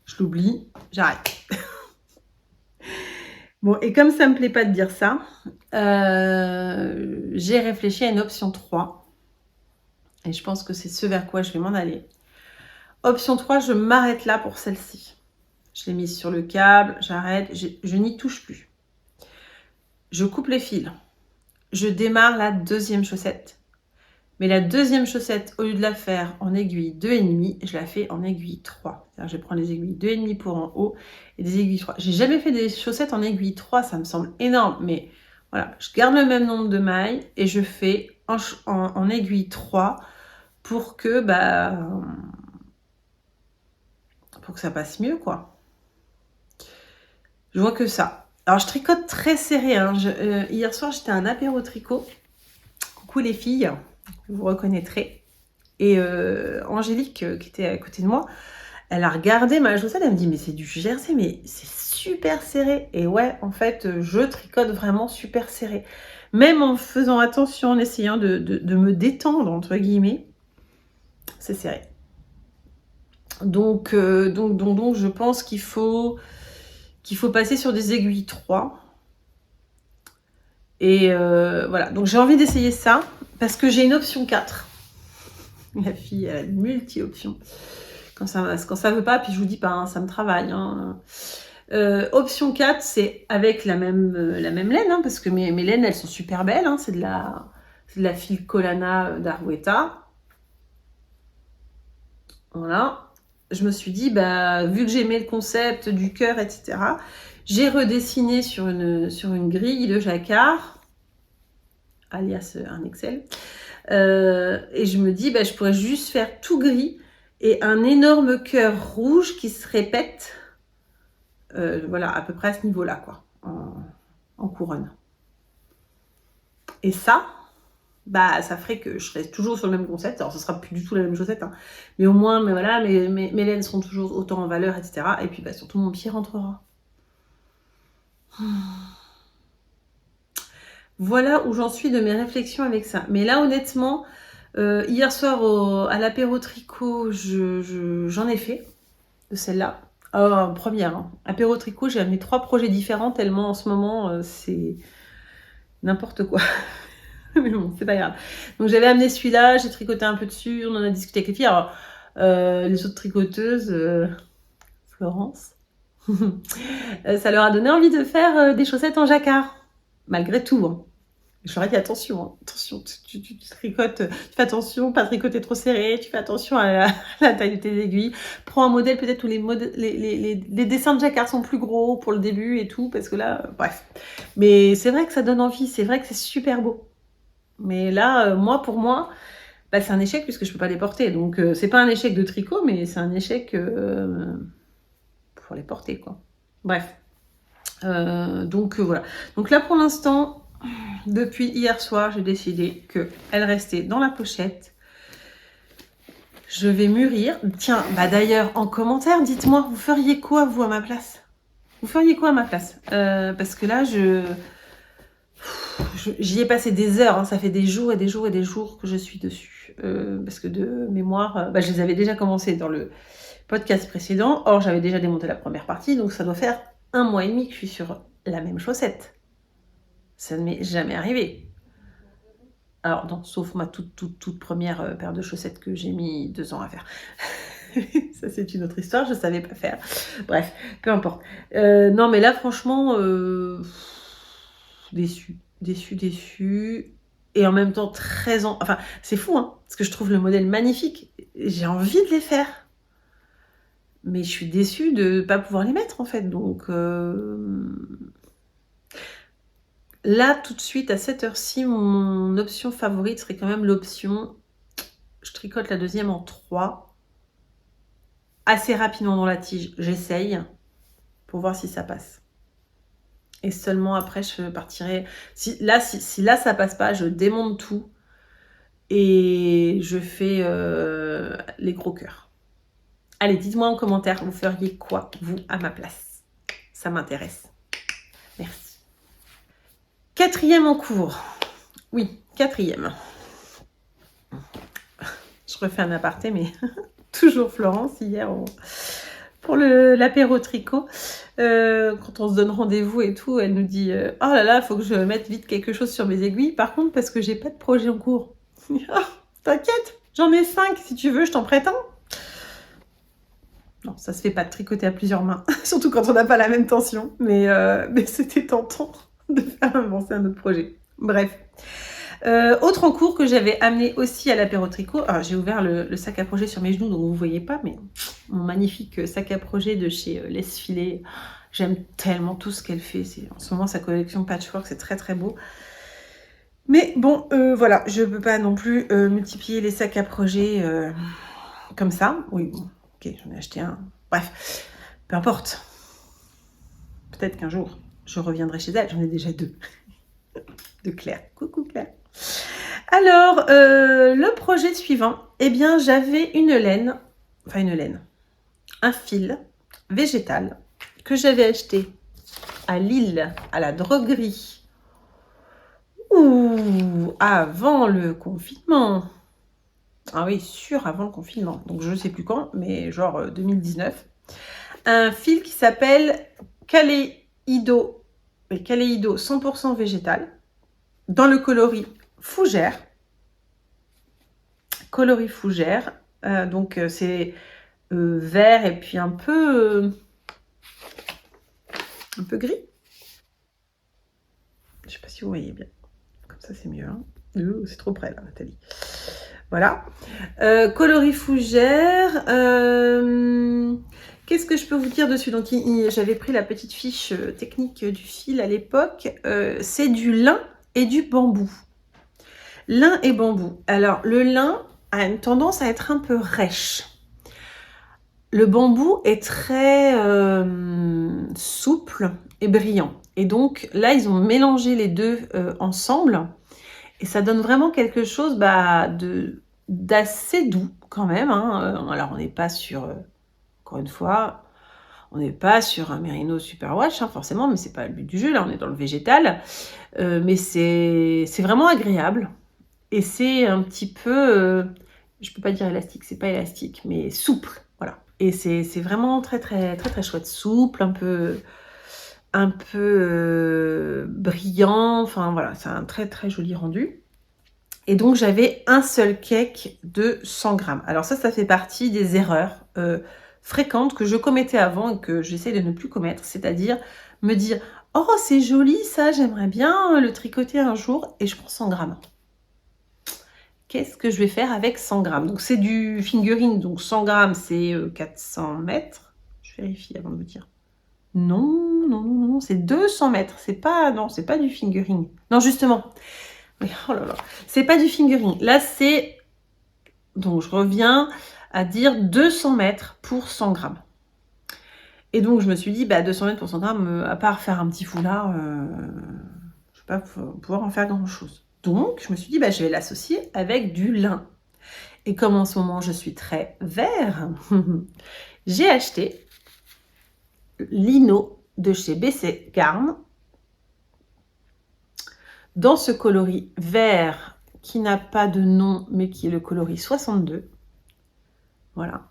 Je l'oublie. J'arrête. Bon, et comme ça me plaît pas de dire ça, j'ai réfléchi à une option 3. Et je pense que c'est ce vers quoi je vais m'en aller. Option 3, je m'arrête là pour celle-ci. Je l'ai mise sur le câble, j'arrête, je n'y touche plus. Je coupe les fils. Je démarre la deuxième chaussette. Mais la deuxième chaussette, au lieu de la faire en aiguille 2,5, je la fais en aiguille 3. C'est-à-dire, je prends les aiguilles 2,5 pour en haut et des aiguilles 3. J'ai jamais fait des chaussettes en aiguille 3, ça me semble énorme. Mais voilà, je garde le même nombre de mailles et je fais en aiguille 3 pour que, pour que ça passe mieux, quoi. Je vois que ça. Alors, je tricote très serré. Hein. Hier soir, j'étais à un apéro tricot. Coucou les filles, vous reconnaîtrez. Et Angélique, qui était à côté de moi, elle a regardé ma chaussette, elle me dit « Mais c'est du jersey, mais c'est super serré. » Et ouais, en fait, je tricote vraiment super serré. Même en faisant attention, en essayant de me détendre, entre guillemets, c'est serré. Donc, je pense qu'il faut passer sur des aiguilles 3. Et voilà, donc j'ai envie d'essayer ça, parce que j'ai une option 4. La fille, elle a une multi-option. Quand ça veut pas, puis je vous dis pas, hein, ça me travaille. Hein. Option 4, c'est avec la même laine, hein, parce que mes laines, elles sont super belles. Hein, c'est de la fil Colana d'Arweta. Voilà. Je me suis dit, vu que j'aimais le concept du cœur, etc., j'ai redessiné sur une grille de jacquard, alias un Excel. Et je me dis, je pourrais juste faire tout gris et un énorme cœur rouge qui se répète, voilà, à peu près à ce niveau-là, quoi, en couronne. Et ça ferait que je reste toujours sur le même concept. Alors, ce sera plus du tout la même chaussette, hein, mais au moins, voilà, mes laines seront toujours autant en valeur, etc. Et puis, surtout, mon pied rentrera. Voilà où j'en suis de mes réflexions avec ça. Mais là, honnêtement, hier soir à l'apéro tricot, j'en ai fait de celle-là. Première, hein. Apéro tricot, j'ai amené 3 projets différents tellement en ce moment, c'est n'importe quoi. Mais bon, c'est pas grave. Donc j'avais amené celui-là, j'ai tricoté un peu dessus, on en a discuté avec les filles. Alors, les autres tricoteuses, Florence, ça leur a donné envie de faire des chaussettes en jacquard, malgré tout. Hein. Je leur ai dit attention, tu tricotes, tu fais attention, pas tricoter trop serré, tu fais attention à la taille de tes aiguilles. Prends un modèle peut-être où les dessins de jacquard sont plus gros pour le début et tout, parce que là, bref. Mais c'est vrai que ça donne envie, c'est vrai que c'est super beau. Mais là, pour moi, c'est un échec puisque je peux pas les porter. Donc c'est pas un échec de tricot, mais c'est un échec pour les porter, quoi. Bref. Donc voilà. Donc là pour l'instant, depuis hier soir, j'ai décidé qu'elle restait dans la pochette. Je vais mûrir. Tiens, d'ailleurs, en commentaire, dites-moi, vous feriez quoi, vous, à ma place? Vous feriez quoi à ma place? Parce que là, j'y ai passé des heures. Hein, ça fait des jours et des jours et des jours que je suis dessus. Parce que de mémoire, je les avais déjà commencé dans le podcast précédent. Or, j'avais déjà démonté la première partie. Donc, ça doit faire 1 mois et demi que je suis sur la même chaussette. Ça ne m'est jamais arrivé. Alors non, sauf ma toute première paire de chaussettes que j'ai mis 2 ans à faire. Ça, c'est une autre histoire, je savais pas faire. Bref, peu importe. Non, mais là, franchement, déçue. Et en même temps, Enfin, c'est fou, hein, parce que je trouve le modèle magnifique. J'ai envie de les faire. Mais je suis déçue de ne pas pouvoir les mettre, en fait. Donc... Là, tout de suite, à cette heure-ci, mon option favorite serait quand même l'option... Je tricote la deuxième en 3. Assez rapidement dans la tige, j'essaye pour voir si ça passe. Et seulement après, je partirai... Si là, ça passe pas, je démonte tout. et je fais les gros cœurs. Allez, dites-moi en commentaire, vous feriez quoi, vous, à ma place? Ça m'intéresse. Merci. 4e en cours. Oui, 4e. Je refais un aparté, mais toujours Florence, hier, pour l'apéro tricot. Quand on se donne rendez-vous et tout, elle nous dit oh là là, il faut que je mette vite quelque chose sur mes aiguilles. Par contre, parce que j'ai pas de projet en cours. Ah, t'inquiète, j'en ai 5. Si tu veux, je t'en prête un. Non, ça se fait pas de tricoter à plusieurs mains, surtout quand on n'a pas la même tension. Mais c'était tentant de faire avancer un autre projet. Bref. Autre en cours que j'avais amené aussi à l'apéro tricot. Alors, j'ai ouvert le sac à projet sur mes genoux, donc vous ne voyez pas, mais mon magnifique sac à projet de chez Laisse Filer. J'aime tellement tout ce qu'elle fait. En ce moment, sa collection Patchwork, c'est très très beau. Mais bon, voilà, je ne peux pas non plus multiplier les sacs à projet comme ça. Oui, bon, ok, j'en ai acheté un. Bref, peu importe. Peut-être qu'un jour, je reviendrai chez elle. J'en ai déjà 2. De Claire. Coucou Claire. Alors, le projet suivant, eh bien, j'avais un fil végétal que j'avais acheté à Lille, à la droguerie, avant le confinement. Ah oui, sûr, avant le confinement. Donc, je ne sais plus quand, mais genre 2019. Un fil qui s'appelle Kaleido 100% végétal, dans le coloris fougère. Donc c'est vert et puis un peu gris. Je sais pas si vous voyez bien. Comme ça c'est mieux. Hein. C'est trop près là, Nathalie. Voilà. Coloris fougère. Qu'est-ce que je peux vous dire dessus? Donc j'avais pris la petite fiche technique du fil à l'époque. C'est du lin et du bambou. Lin et bambou. Alors, le lin a une tendance à être un peu rêche. Le bambou est très souple et brillant. Et donc, là, ils ont mélangé les deux ensemble. Et ça donne vraiment quelque chose d'assez doux quand même. Hein. Alors, on n'est pas sur... encore une fois... On n'est pas sur un Merino Superwash, hein, forcément, mais c'est pas le but du jeu. Là, on est dans le végétal. Mais c'est vraiment agréable. Et c'est un petit peu, je peux pas dire élastique, c'est pas élastique, mais souple, voilà. Et c'est vraiment très très très très chouette, souple, un peu brillant. Enfin voilà, c'est un très très joli rendu. Et donc j'avais un seul cake de 100 grammes. Alors ça fait partie des erreurs fréquentes que je commettais avant et que j'essaie de ne plus commettre, c'est-à-dire me dire « Oh, c'est joli ça, j'aimerais bien le tricoter un jour » et je prends 100 grammes. Qu'est-ce que je vais faire avec 100 grammes? Donc c'est du fingering, donc 100 grammes c'est 400 mètres. Je vérifie avant de vous dire. Non, c'est 200 mètres. C'est pas du fingering. Non, justement. Mais, oh là là, c'est pas du fingering. Là, c'est... Donc, je reviens à dire 200 mètres pour 100 grammes. Et donc, je me suis dit, 200 mètres pour 100 grammes, à part faire un petit foulard, je vais pas pouvoir en faire grand-chose. Donc, je me suis dit, je vais l'associer avec du lin. Et comme en ce moment, je suis très vert, j'ai acheté Lino de chez BC Garn dans ce coloris vert qui n'a pas de nom, mais qui est le coloris 62. Voilà.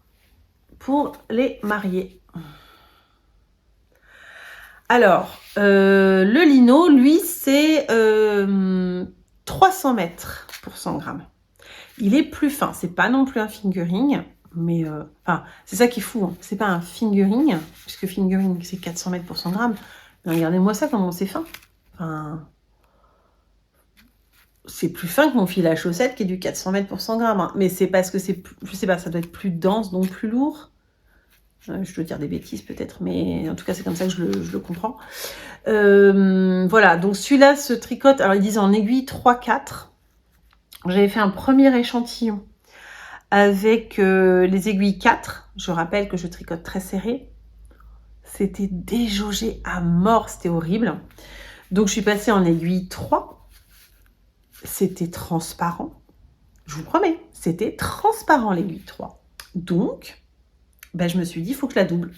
Pour les mariés. Alors, le lino, lui, c'est 300 mètres pour 100 grammes. Il est plus fin. C'est pas non plus un fingering, mais c'est ça qui est fou. Hein. C'est pas un fingering, puisque fingering, c'est 400 mètres pour 100 grammes. Mais regardez-moi ça, comment c'est fin. Enfin, c'est plus fin que mon fil à chaussettes qui est du 400 mètres pour 100 grammes. Hein. Mais c'est parce que c'est, je sais pas, ça doit être plus dense, donc plus lourd. Je dois dire des bêtises peut-être, mais en tout cas c'est comme ça que je le comprends. Voilà, donc celui-là se tricote, alors ils disent en aiguille 3-4. J'avais fait un premier échantillon avec les aiguilles 4. Je rappelle que je tricote très serré. C'était déjaugé à mort, c'était horrible. Donc je suis passée en aiguille 3. C'était transparent. je vous promets, c'était transparent l'aiguille 3. Donc, je me suis dit, il faut que je la double.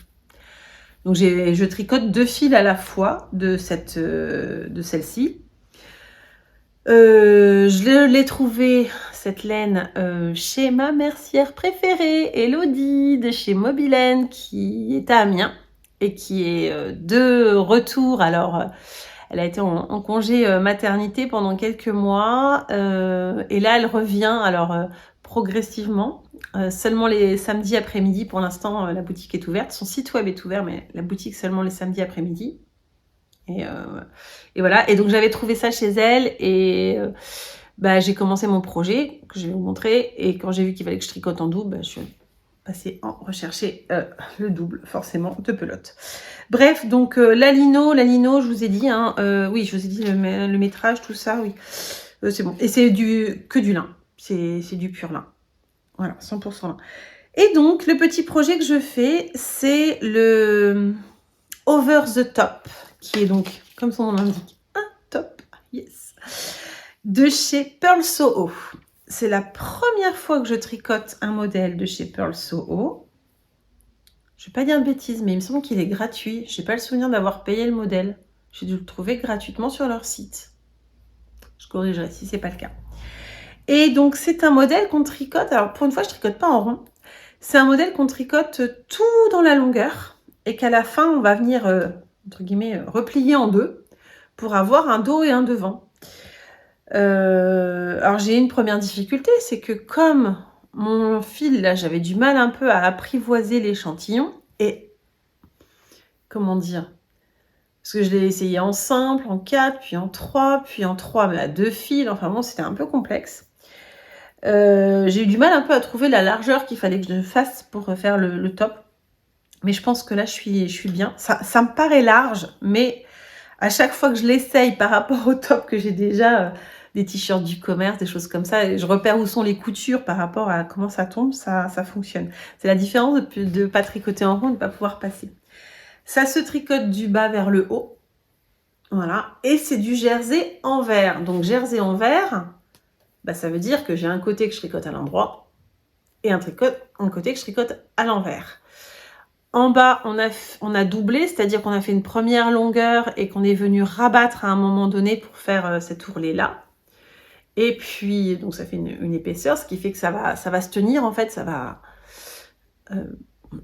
Donc, je tricote 2 fils à la fois de celle-ci. Je l'ai trouvée, cette laine, chez ma mercière préférée, Elodie, de chez Mobilen, qui est à Amiens et qui est de retour. Alors, elle a été en congé maternité pendant quelques mois et là, elle revient progressivement. Seulement les samedis après-midi. Pour l'instant, la boutique est ouverte. Son site web est ouvert, mais la boutique seulement les samedis après-midi. Et voilà. Et donc, j'avais trouvé ça chez elle et j'ai commencé mon projet que je vais vous montrer. Et quand j'ai vu qu'il fallait que je tricote en double, je suis passée en rechercher le double, forcément, de pelote. Bref, donc la lino, je vous ai dit, oui, je vous ai dit le métrage, tout ça, oui. C'est bon. Et c'est que du lin. C'est du pur lin. Voilà, 100% lin. Et donc, le petit projet que je fais, c'est le Over the Top, qui est donc, comme son nom l'indique, un top, yes, de chez Purl Soho. C'est la première fois que je tricote un modèle de chez Purl Soho. Je ne vais pas dire de bêtises, mais il me semble qu'il est gratuit. Je n'ai pas le souvenir d'avoir payé le modèle. J'ai dû le trouver gratuitement sur leur site. Je corrigerai si ce n'est pas le cas. Et donc, c'est un modèle qu'on tricote. Alors, pour une fois, je ne tricote pas en rond. C'est un modèle qu'on tricote tout dans la longueur et qu'à la fin, on va venir, entre guillemets, replier en deux pour avoir un dos et un devant. Alors, j'ai une première difficulté, c'est que comme mon fil, là, j'avais du mal un peu à apprivoiser l'échantillon et, comment dire, parce que je l'ai essayé en simple, en 4, puis en 3, puis en 3, mais à 2 fils, enfin bon, c'était un peu complexe. J'ai eu du mal un peu à trouver la largeur qu'il fallait que je fasse pour faire le top. Mais je pense que là, je suis bien. Ça me paraît large, mais à chaque fois que je l'essaye par rapport au top que j'ai déjà, des t-shirts du commerce, des choses comme ça, et je repère où sont les coutures par rapport à comment ça tombe, ça fonctionne. C'est la différence de ne pas tricoter en rond, de ne pas pouvoir passer. Ça se tricote du bas vers le haut. Voilà. Et c'est du jersey envers. Donc, jersey envers, ça veut dire que j'ai un côté que je tricote à l'endroit et un côté que je tricote à l'envers. En bas, on a doublé, c'est-à-dire qu'on a fait une première longueur et qu'on est venu rabattre à un moment donné pour faire cet ourlet-là. Et puis, donc ça fait une épaisseur, ce qui fait que ça va se tenir, en fait, ça va,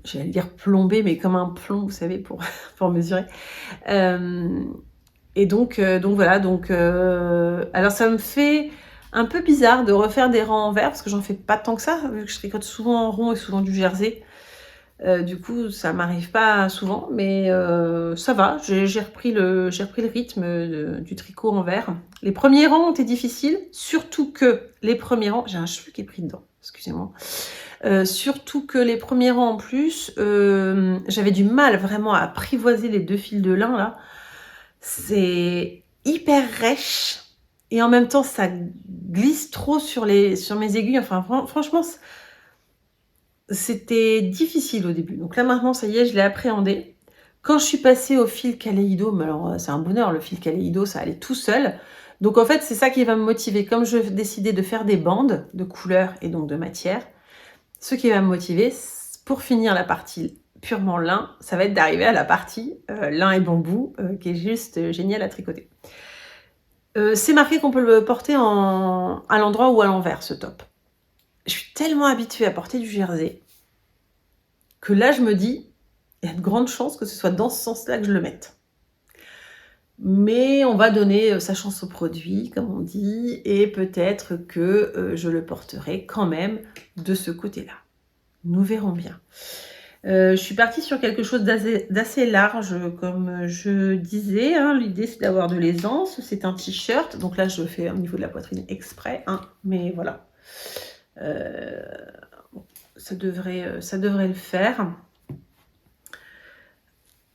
j'allais dire plomber, mais comme un plomb, vous savez, pour mesurer. Et donc voilà, alors ça me fait un peu bizarre de refaire des rangs envers, parce que j'en fais pas tant que ça, vu que je tricote souvent en rond et souvent du jersey. Du coup, ça m'arrive pas souvent, mais ça va. J'ai repris le rythme du tricot envers. Les premiers rangs ont été difficiles, surtout que les premiers rangs... J'ai un cheveu qui est pris dedans, excusez-moi. Surtout que les premiers rangs en plus, j'avais du mal vraiment à apprivoiser les 2 fils de lin, là. C'est hyper rêche, et en même temps, ça glisse trop sur mes aiguilles. Enfin, franchement... C'était difficile au début. Donc là, maintenant, ça y est, je l'ai appréhendé. Quand je suis passée au fil Kaleido, mais alors c'est un bonheur, le fil Kaleido, ça allait tout seul. Donc en fait, c'est ça qui va me motiver. Comme je décidais de faire des bandes de couleurs et donc de matière, ce qui va me motiver pour finir la partie purement lin, ça va être d'arriver à la partie lin et bambou, qui est juste génial à tricoter. C'est marqué qu'on peut le porter à l'endroit ou à l'envers, ce top. Je suis tellement habituée à porter du jersey que là, je me dis, il y a de grandes chances que ce soit dans ce sens-là que je le mette. Mais on va donner sa chance au produit, comme on dit, et peut-être que je le porterai quand même de ce côté-là. Nous verrons bien. Je suis partie sur quelque chose d'assez large, comme je disais. L'idée, c'est d'avoir de l'aisance. C'est un t-shirt. Donc là, je fais au niveau de la poitrine exprès. Mais voilà. Ça devrait le faire.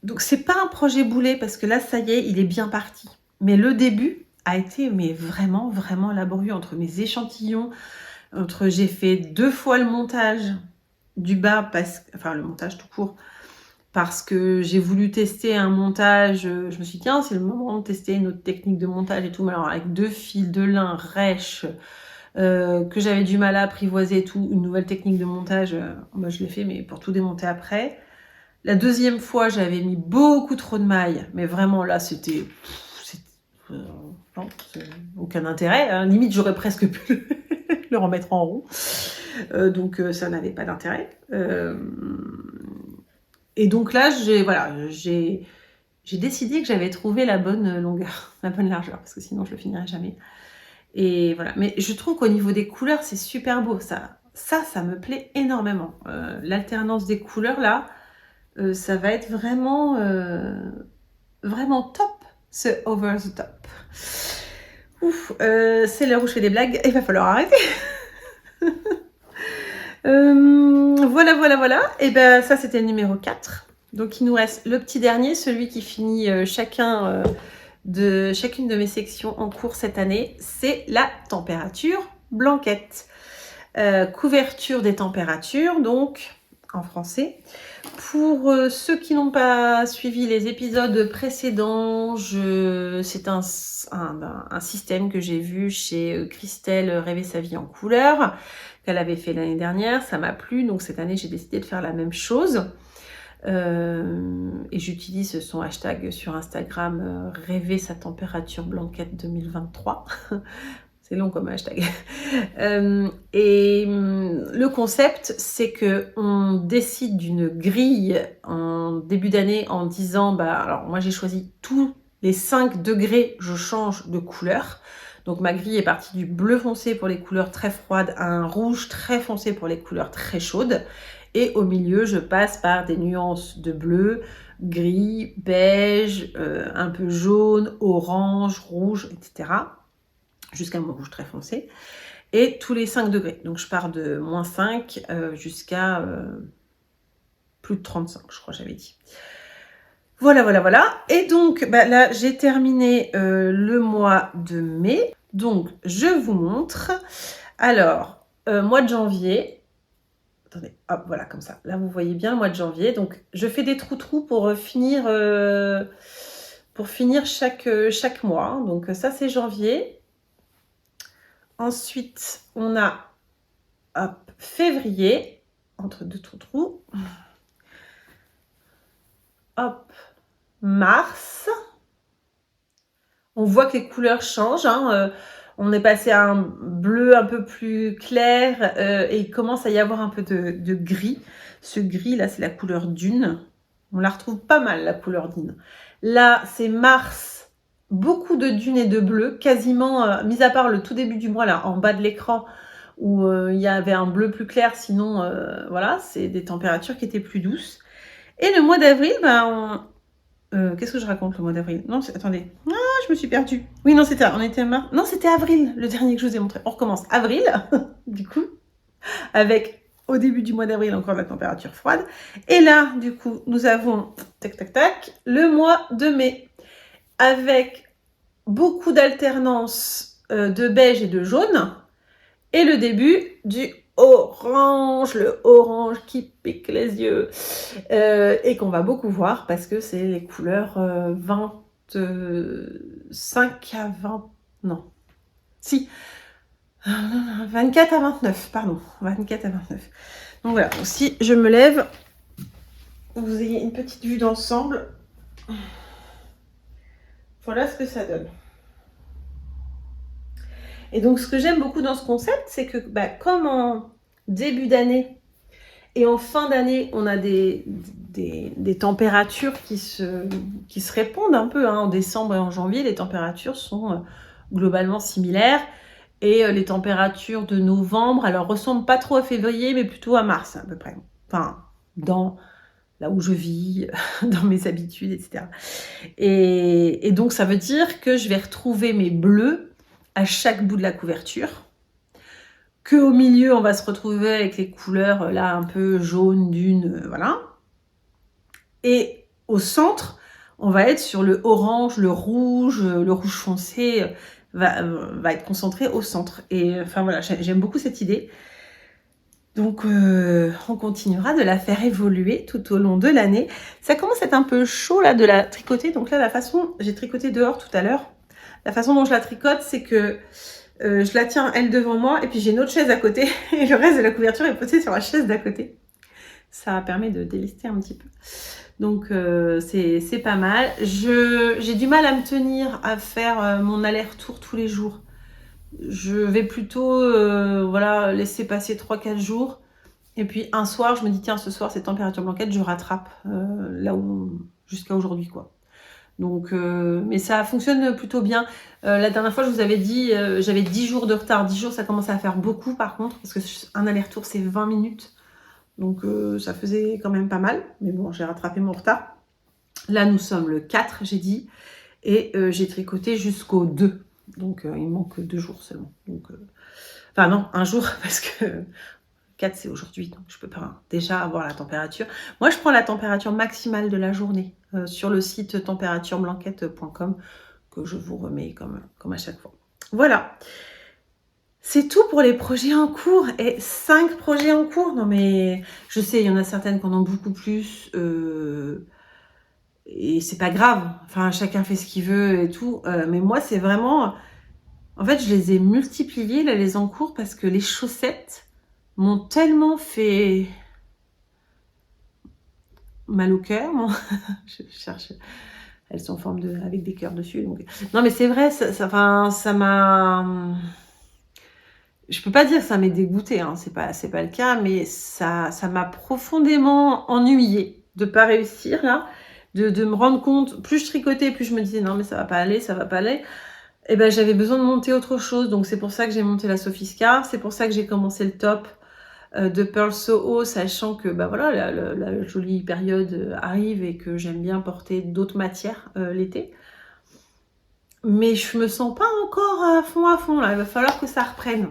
Donc c'est pas un projet boulet parce que là ça y est, il est bien parti. Mais le début a été vraiment laborieux entre mes échantillons, j'ai fait 2 fois le montage du bas, le montage tout court, parce que j'ai voulu tester un montage. Je me suis dit tiens, c'est le moment de tester une autre technique de montage et tout, mais alors avec 2 fils de lin rêche, que j'avais du mal à apprivoiser et tout. Une nouvelle technique de montage, moi je l'ai fait, mais pour tout démonter après. La deuxième fois, j'avais mis beaucoup trop de mailles, mais vraiment là, c'était non, aucun intérêt. Hein. Limite, j'aurais presque pu le remettre en rond. Donc ça n'avait pas d'intérêt. Et donc là, j'ai décidé que j'avais trouvé la bonne longueur, la bonne largeur, parce que sinon je le finirais jamais. Et voilà. Mais je trouve qu'au niveau des couleurs, c'est super beau. Ça me plaît énormément. L'alternance des couleurs là, ça va être vraiment, vraiment top. Ce over the top. Ouf, c'est l'heure où je fais des blagues. Il va falloir arrêter. Voilà. Et ben ça, c'était le numéro 4. Donc, il nous reste le petit dernier, celui qui finit chacune de mes sections en cours cette année. C'est la température blanquette. Couverture des températures, donc, en français. Pour ceux qui n'ont pas suivi les épisodes précédents, c'est un système que j'ai vu chez Christelle Rêver sa vie en couleur, qu'elle avait fait l'année dernière. Ça m'a plu, donc cette année j'ai décidé de faire la même chose. Et j'utilise son hashtag sur Instagram, Rêver sa température blanquette 2023. C'est long comme hashtag. Et le concept, c'est que on décide d'une grille en début d'année en disant, alors moi j'ai choisi tous les 5 degrés, je change de couleur. Donc ma grille est partie du bleu foncé pour les couleurs très froides à un rouge très foncé pour les couleurs très chaudes. Et au milieu, je passe par des nuances de bleu, gris, beige, un peu jaune, orange, rouge, etc. Jusqu'à mon rouge très foncé, et tous les 5 degrés. Donc je pars de -5 jusqu'à plus de 35, je crois j'avais dit. Voilà. Et donc là, j'ai terminé le mois de mai. Donc je vous montre. Alors, mois de janvier. Attendez, hop, voilà, comme ça. Là, vous voyez bien le mois de janvier. Donc, je fais des trous pour finir chaque mois. Donc, ça, c'est janvier. Ensuite, on a février, entre deux trous. Hop, mars. On voit que les couleurs changent. Hein, on est passé à un bleu un peu plus clair et il commence à y avoir un peu de gris. Ce gris, là, c'est la couleur dune. On la retrouve pas mal, la couleur dune. Là, c'est mars. Beaucoup de dune et de bleu, quasiment, mis à part le tout début du mois, là, en bas de l'écran, où il y avait un bleu plus clair. Sinon, voilà, c'est des températures qui étaient plus douces. Et le mois d'avril, qu'est-ce que je raconte le mois d'avril? Non, attendez. Ah, je me suis perdue. Oui, non, c'était avril, le dernier que je vous ai montré. On recommence. Avril, du coup, avec au début du mois d'avril encore de la température froide. Et là, du coup, nous avons, le mois de mai, avec beaucoup d'alternance de beige et de jaune. Et le début du orange, le orange qui pique les yeux et qu'on va beaucoup voir parce que c'est les couleurs 25 à 20, non, si, 24 à 29, pardon, 24 à 29. Donc voilà, donc si je me lève, vous ayez une petite vue d'ensemble. Voilà ce que ça donne. Et donc, ce que j'aime beaucoup dans ce concept, c'est que comme en début d'année et en fin d'année, on a des températures qui se répondent un peu. Hein. En décembre et en janvier, les températures sont globalement similaires. Et les températures de novembre, alors ressemblent pas trop à février, mais plutôt à mars à peu près. Enfin, là où je vis, dans mes habitudes, etc. Et donc, ça veut dire que je vais retrouver mes bleus à chaque bout de la couverture, qu'au milieu, on va se retrouver avec les couleurs là un peu jaune, dune, voilà. Et au centre, on va être sur le orange foncé va être concentré au centre. Et enfin voilà, j'aime beaucoup cette idée. Donc, on continuera de la faire évoluer tout au long de l'année. Ça commence à être un peu chaud là de la tricoter. Donc là, j'ai tricoté dehors tout à l'heure. La façon dont je la tricote, c'est que Je la tiens, elle, devant moi, et puis j'ai une autre chaise à côté, et le reste de la couverture est posé sur la chaise d'à côté. Ça permet de délester un petit peu. Donc, c'est pas mal. J'ai du mal à me tenir à faire mon aller-retour tous les jours. Je vais plutôt voilà, laisser passer 3-4 jours. Et puis un soir, je me dis, tiens, ce soir, c'est température blanquette, je rattrape là où jusqu'à aujourd'hui, quoi. Donc, mais ça fonctionne plutôt bien. La dernière fois, je vous avais dit, j'avais 10 jours de retard. 10 jours, ça commençait à faire beaucoup, par contre, parce que un aller-retour, c'est 20 minutes. Donc, ça faisait quand même pas mal. Mais bon, j'ai rattrapé mon retard. Là, nous sommes le 4, j'ai dit. Et j'ai tricoté jusqu'au 2. Donc, il me manque 2 jours seulement. Donc, enfin, non, un jour, parce que 4, c'est aujourd'hui. Donc, je peux pas déjà avoir la température. Moi, je prends la température maximale de la journée sur le site températureblanquette.com que je vous remets comme à chaque fois. Voilà. C'est tout pour les projets en cours. Et 5 projets en cours. Non, mais je sais, il y en a certaines qui en ont beaucoup plus. Et c'est pas grave. Enfin, chacun fait ce qu'il veut et tout. Mais moi, c'est vraiment... En fait, je les ai multipliés, là, les en cours, parce que les chaussettes m'ont tellement fait mal au cœur. Je cherche... Elles sont en forme avec des cœurs dessus. Donc... Non, mais c'est vrai, ça m'a... Je peux pas dire que ça m'est dégoûté, hein, c'est pas le cas, mais ça m'a profondément ennuyée de pas réussir, là, de me rendre compte, plus je tricotais, plus je me disais, non, mais ça va pas aller, ça va pas aller. Et ben, j'avais besoin de monter autre chose, donc c'est pour ça que j'ai monté la Sophisca, c'est pour ça que j'ai commencé le top de Pearl Soho, sachant que bah voilà, la jolie période arrive et que j'aime bien porter d'autres matières l'été. Mais je me sens pas encore à fond là, il va falloir que ça reprenne.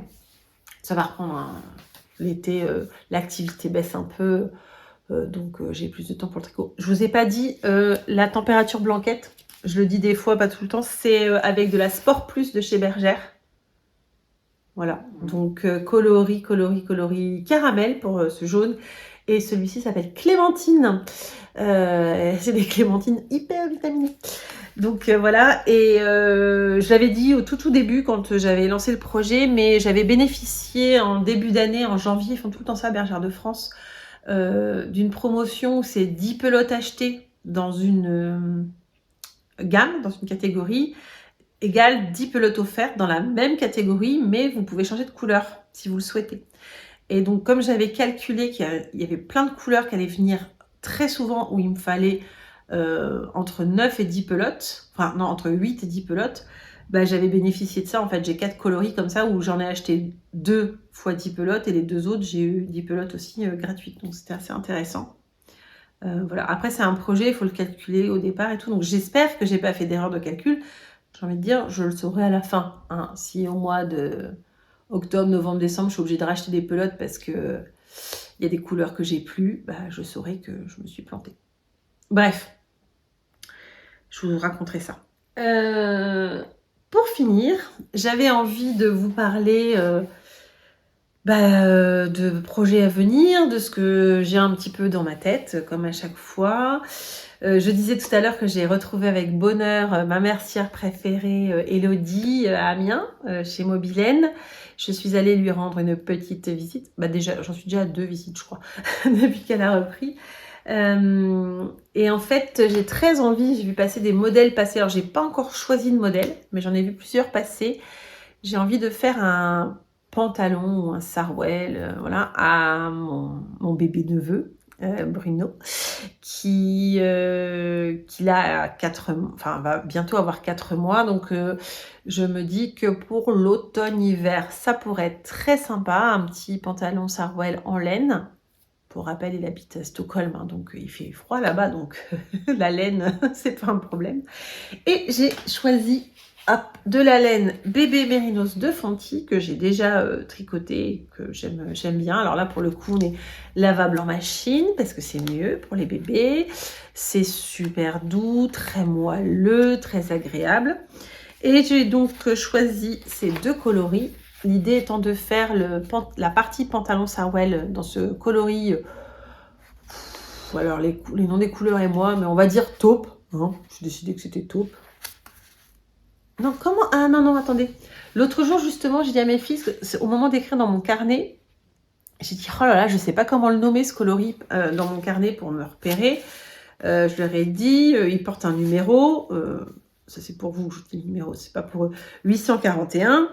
Ça va reprendre hein. L'été, l'activité baisse un peu, donc j'ai plus de temps pour le tricot. Je vous ai pas dit la température blanquette, je le dis des fois, pas tout le temps, c'est avec de la Sport Plus de chez Bergère. Voilà, donc coloris caramel pour ce jaune. Et celui-ci s'appelle Clémentine. C'est des clémentines hyper vitaminées. Donc voilà, et je l'avais dit au tout début quand j'avais lancé le projet, mais j'avais bénéficié en début d'année, en janvier, ils font tout le temps ça, Bergère de France, d'une promotion où c'est 10 pelotes achetées dans une gamme, dans une catégorie, égale 10 pelotes offertes dans la même catégorie, mais vous pouvez changer de couleur si vous le souhaitez. Et donc, comme j'avais calculé qu'il y avait plein de couleurs qui allaient venir très souvent, où il me fallait entre 9 et 10 pelotes, enfin non, entre 8 et 10 pelotes, bah, j'avais bénéficié de ça. En fait, j'ai 4 coloris comme ça, où j'en ai acheté 2 fois 10 pelotes, et les 2 autres, j'ai eu 10 pelotes aussi gratuites. Donc, c'était assez intéressant. Voilà. Après, c'est un projet, il faut le calculer au départ et tout. Donc, j'espère que j'ai pas fait d'erreur de calcul. J'ai envie de dire, je le saurai à la fin. Hein. Si au mois de octobre, novembre, décembre, je suis obligée de racheter des pelotes parce que il y a des couleurs que j'ai plus, bah, je saurai que je me suis plantée. Bref, je vous raconterai ça. Pour finir, j'avais envie de vous parler de projets à venir, de ce que j'ai un petit peu dans ma tête, comme à chaque fois. Je disais tout à l'heure que j'ai retrouvé avec bonheur ma mercière préférée, Elodie, à Amiens, chez Mobilène. Je suis allée lui rendre une petite visite. Bah déjà, j'en suis déjà à 2 visites, je crois, depuis qu'elle a repris. Et en fait, j'ai très envie, j'ai vu passer des modèles passer. Alors, j'ai pas encore choisi de modèle, mais j'en ai vu plusieurs passer. J'ai envie de faire un pantalon ou un sarouel, voilà, à mon bébé neveu. Bruno, qui a 4 mois, enfin va bientôt avoir 4 mois, donc je me dis que pour l'automne-hiver, ça pourrait être très sympa, un petit pantalon sarouel en laine. Pour rappel, il habite à Stockholm, hein, donc il fait froid là-bas, donc la laine, c'est pas un problème. Et j'ai choisi de la laine bébé mérinos de Fonty que j'ai déjà tricoté, que j'aime bien. Alors là, pour le coup, on est lavable en machine parce que c'est mieux pour les bébés. C'est super doux, très moelleux, très agréable. Et j'ai donc choisi ces 2 coloris. L'idée étant de faire la partie pantalon sarouel dans ce coloris. Alors les noms des couleurs et moi, mais on va dire taupe. Hein. J'ai décidé que c'était taupe. Non, comment? Ah non, non, attendez. L'autre jour, justement, j'ai dit à mes fils, au moment d'écrire dans mon carnet, j'ai dit, oh là là, je sais pas comment le nommer, ce coloris, dans mon carnet pour me repérer. Je leur ai dit, ils portent un numéro, ça c'est pour vous, je dis le numéro, c'est pas pour eux, 841.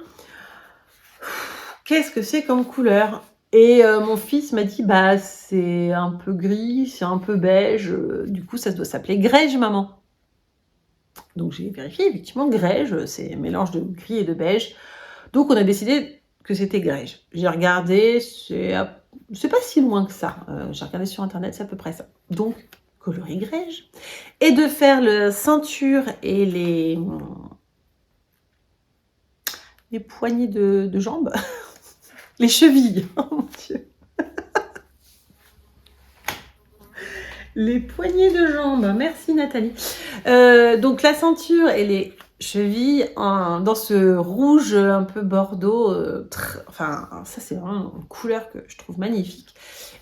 Qu'est-ce que c'est comme couleur? Et mon fils m'a dit, bah c'est un peu gris, c'est un peu beige, du coup ça doit s'appeler grège, maman. Donc j'ai vérifié, effectivement, grège, c'est un mélange de gris et de beige. Donc on a décidé que c'était grège. J'ai regardé, c'est pas si loin que ça. J'ai regardé sur internet, c'est à peu près ça. Donc coloris grège. Et de faire la ceinture et les poignées de jambes, les chevilles. Oh mon Dieu. Les poignées de jambes. Merci Nathalie. Donc la ceinture et les chevilles dans ce rouge un peu bordeaux. Enfin, ça c'est vraiment une couleur que je trouve magnifique.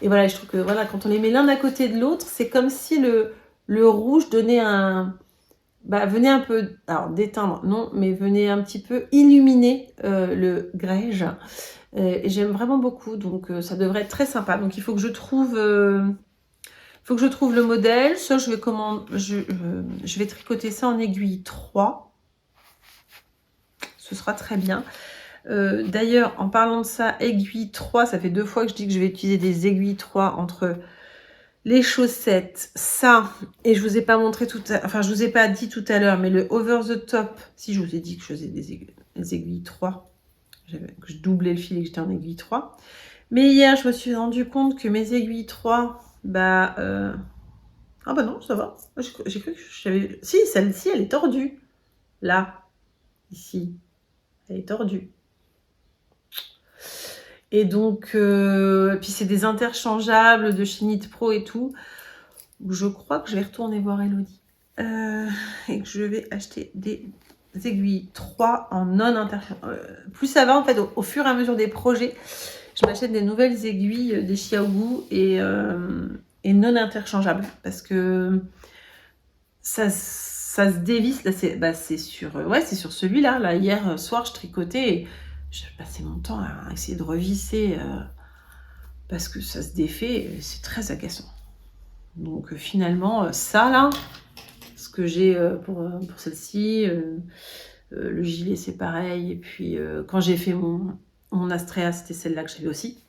Et voilà, je trouve que voilà, quand on les met l'un à côté de l'autre, c'est comme si le rouge donnait venait un peu, alors d'éteindre, non, mais venait un petit peu illuminer le grège. Et j'aime vraiment beaucoup, donc ça devrait être très sympa. Donc il faut que je trouve le modèle. Ça, je vais tricoter ça en aiguille 3. Ce sera très bien. D'ailleurs, en parlant de ça, aiguille 3, ça fait 2 fois que je dis que je vais utiliser des aiguilles 3 entre les chaussettes, ça, et je vous ai pas montré je vous ai pas dit tout à l'heure, mais le over the top, si je vous ai dit que je faisais des aiguilles 3, que je doublais le fil et que j'étais en aiguille 3. Mais hier, je me suis rendu compte que mes aiguilles 3, ah bah non, ça va. J'ai cru que j'avais... Si, celle-ci, elle est tordue. Là, ici, elle est tordue. Et donc, puis c'est des interchangeables de chez Knit Pro et tout. Je crois que je vais retourner voir Elodie. Et que je vais acheter des aiguilles 3 en non interchangeable. Plus ça va, en fait, au fur et à mesure des projets, je m'achète des nouvelles aiguilles des Xiaogu et non interchangeables. Parce que ça se dévisse. Là, c'est sur celui-là. Là, hier soir, je tricotais et j'ai passé mon temps à essayer de revisser parce que ça se défait et c'est très agaçant. Donc finalement, ça là, ce que j'ai pour celle-ci, le gilet c'est pareil. Et puis quand j'ai fait mon Astrea, c'était celle-là que j'avais aussi.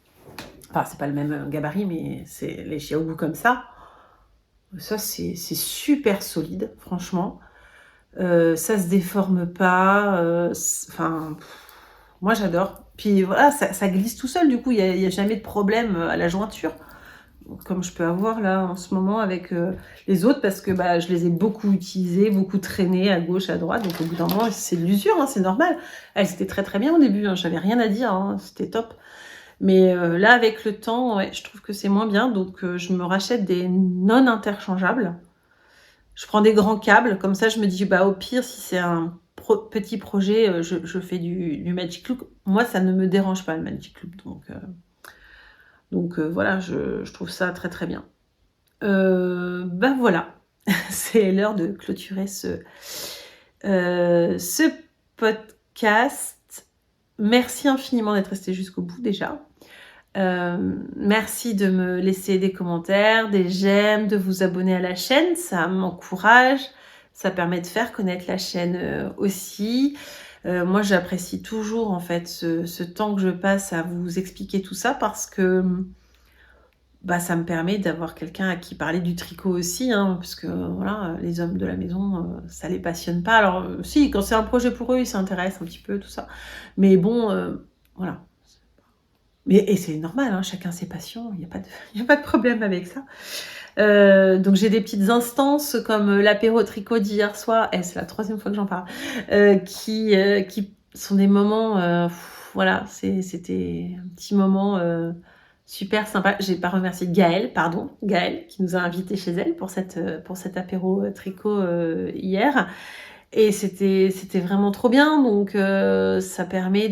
Enfin, c'est pas le même gabarit, mais c'est les Xiaogu comme ça. Ça, c'est super solide, franchement. Ça se déforme pas. Moi, j'adore. Puis voilà, ça glisse tout seul. Du coup, il n'y a jamais de problème à la jointure. Comme je peux avoir là en ce moment avec les autres, parce que je les ai beaucoup utilisés, beaucoup traînés à gauche, à droite. Donc au bout d'un moment, c'est de l'usure, hein, c'est normal. Elles étaient très très bien au début, hein, j'avais rien à dire, hein, c'était top. Mais là, avec le temps, ouais, je trouve que c'est moins bien. Donc je me rachète des non interchangeables. Je prends des grands câbles, comme ça je me dis, au pire, si c'est un petit projet, je fais du Magic Loop. Moi, ça ne me dérange pas le Magic Loop. Donc voilà, je trouve ça très très bien. Voilà, c'est l'heure de clôturer ce podcast. Merci infiniment d'être resté jusqu'au bout déjà. Merci de me laisser des commentaires, des j'aime, de vous abonner à la chaîne, ça m'encourage, ça permet de faire connaître la chaîne aussi. Moi j'apprécie toujours en fait ce temps que je passe à vous expliquer tout ça parce que ça me permet d'avoir quelqu'un à qui parler du tricot aussi, hein, parce que voilà, les hommes de la maison, ça les passionne pas. Alors si, quand c'est un projet pour eux, ils s'intéressent un petit peu, tout ça. Mais bon, voilà. Et c'est normal, hein, chacun ses passions, il n'y a pas de problème avec ça. Donc j'ai des petites instances comme l'apéro tricot d'hier soir, et c'est la 3e fois que j'en parle, qui sont des moments, voilà, c'était un petit moment super sympa. J'ai pas remercié Gaëlle, qui nous a invités chez elle pour cet apéro tricot hier. Et c'était vraiment trop bien, donc ça permet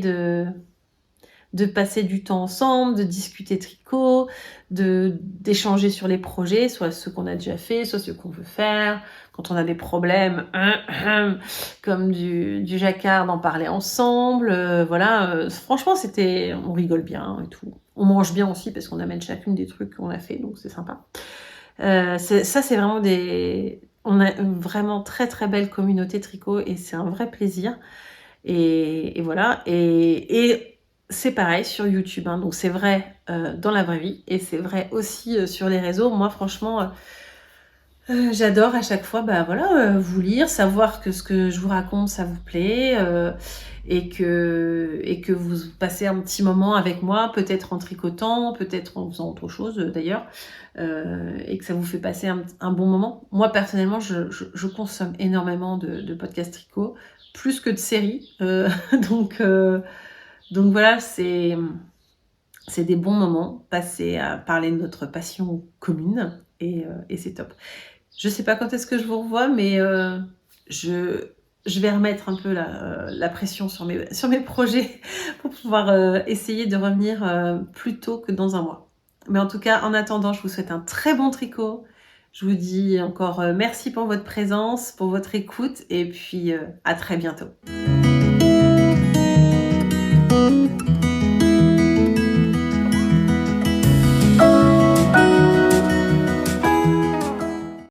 de passer du temps ensemble, de discuter tricot, d'échanger sur les projets, soit ceux qu'on a déjà fait, soit ceux qu'on veut faire. Quand on a des problèmes, comme du jacquard, d'en parler ensemble. Voilà, franchement, on rigole bien et tout. On mange bien aussi parce qu'on amène chacune des trucs qu'on a fait, donc c'est sympa. C'est vraiment on a une vraiment très très belle communauté tricot et c'est un vrai plaisir. Et voilà. Et c'est pareil sur YouTube, hein. Donc c'est vrai dans la vraie vie et c'est vrai aussi sur les réseaux. Moi, franchement, j'adore à chaque fois, vous lire, savoir que ce que je vous raconte, ça vous plaît, et que vous passez un petit moment avec moi, peut-être en tricotant, peut-être en faisant autre chose d'ailleurs, et que ça vous fait passer un bon moment. Moi, personnellement, je consomme énormément de podcasts tricot, plus que de séries. Donc, euh, donc voilà, c'est des bons moments passés à parler de notre passion commune et c'est top. Je sais pas quand est-ce que je vous revois, mais je, je vais remettre un peu la pression sur mes projets pour pouvoir essayer de revenir plus tôt que dans un mois. Mais en tout cas, en attendant, je vous souhaite un très bon tricot. Je vous dis encore merci pour votre présence, pour votre écoute, et puis à très bientôt.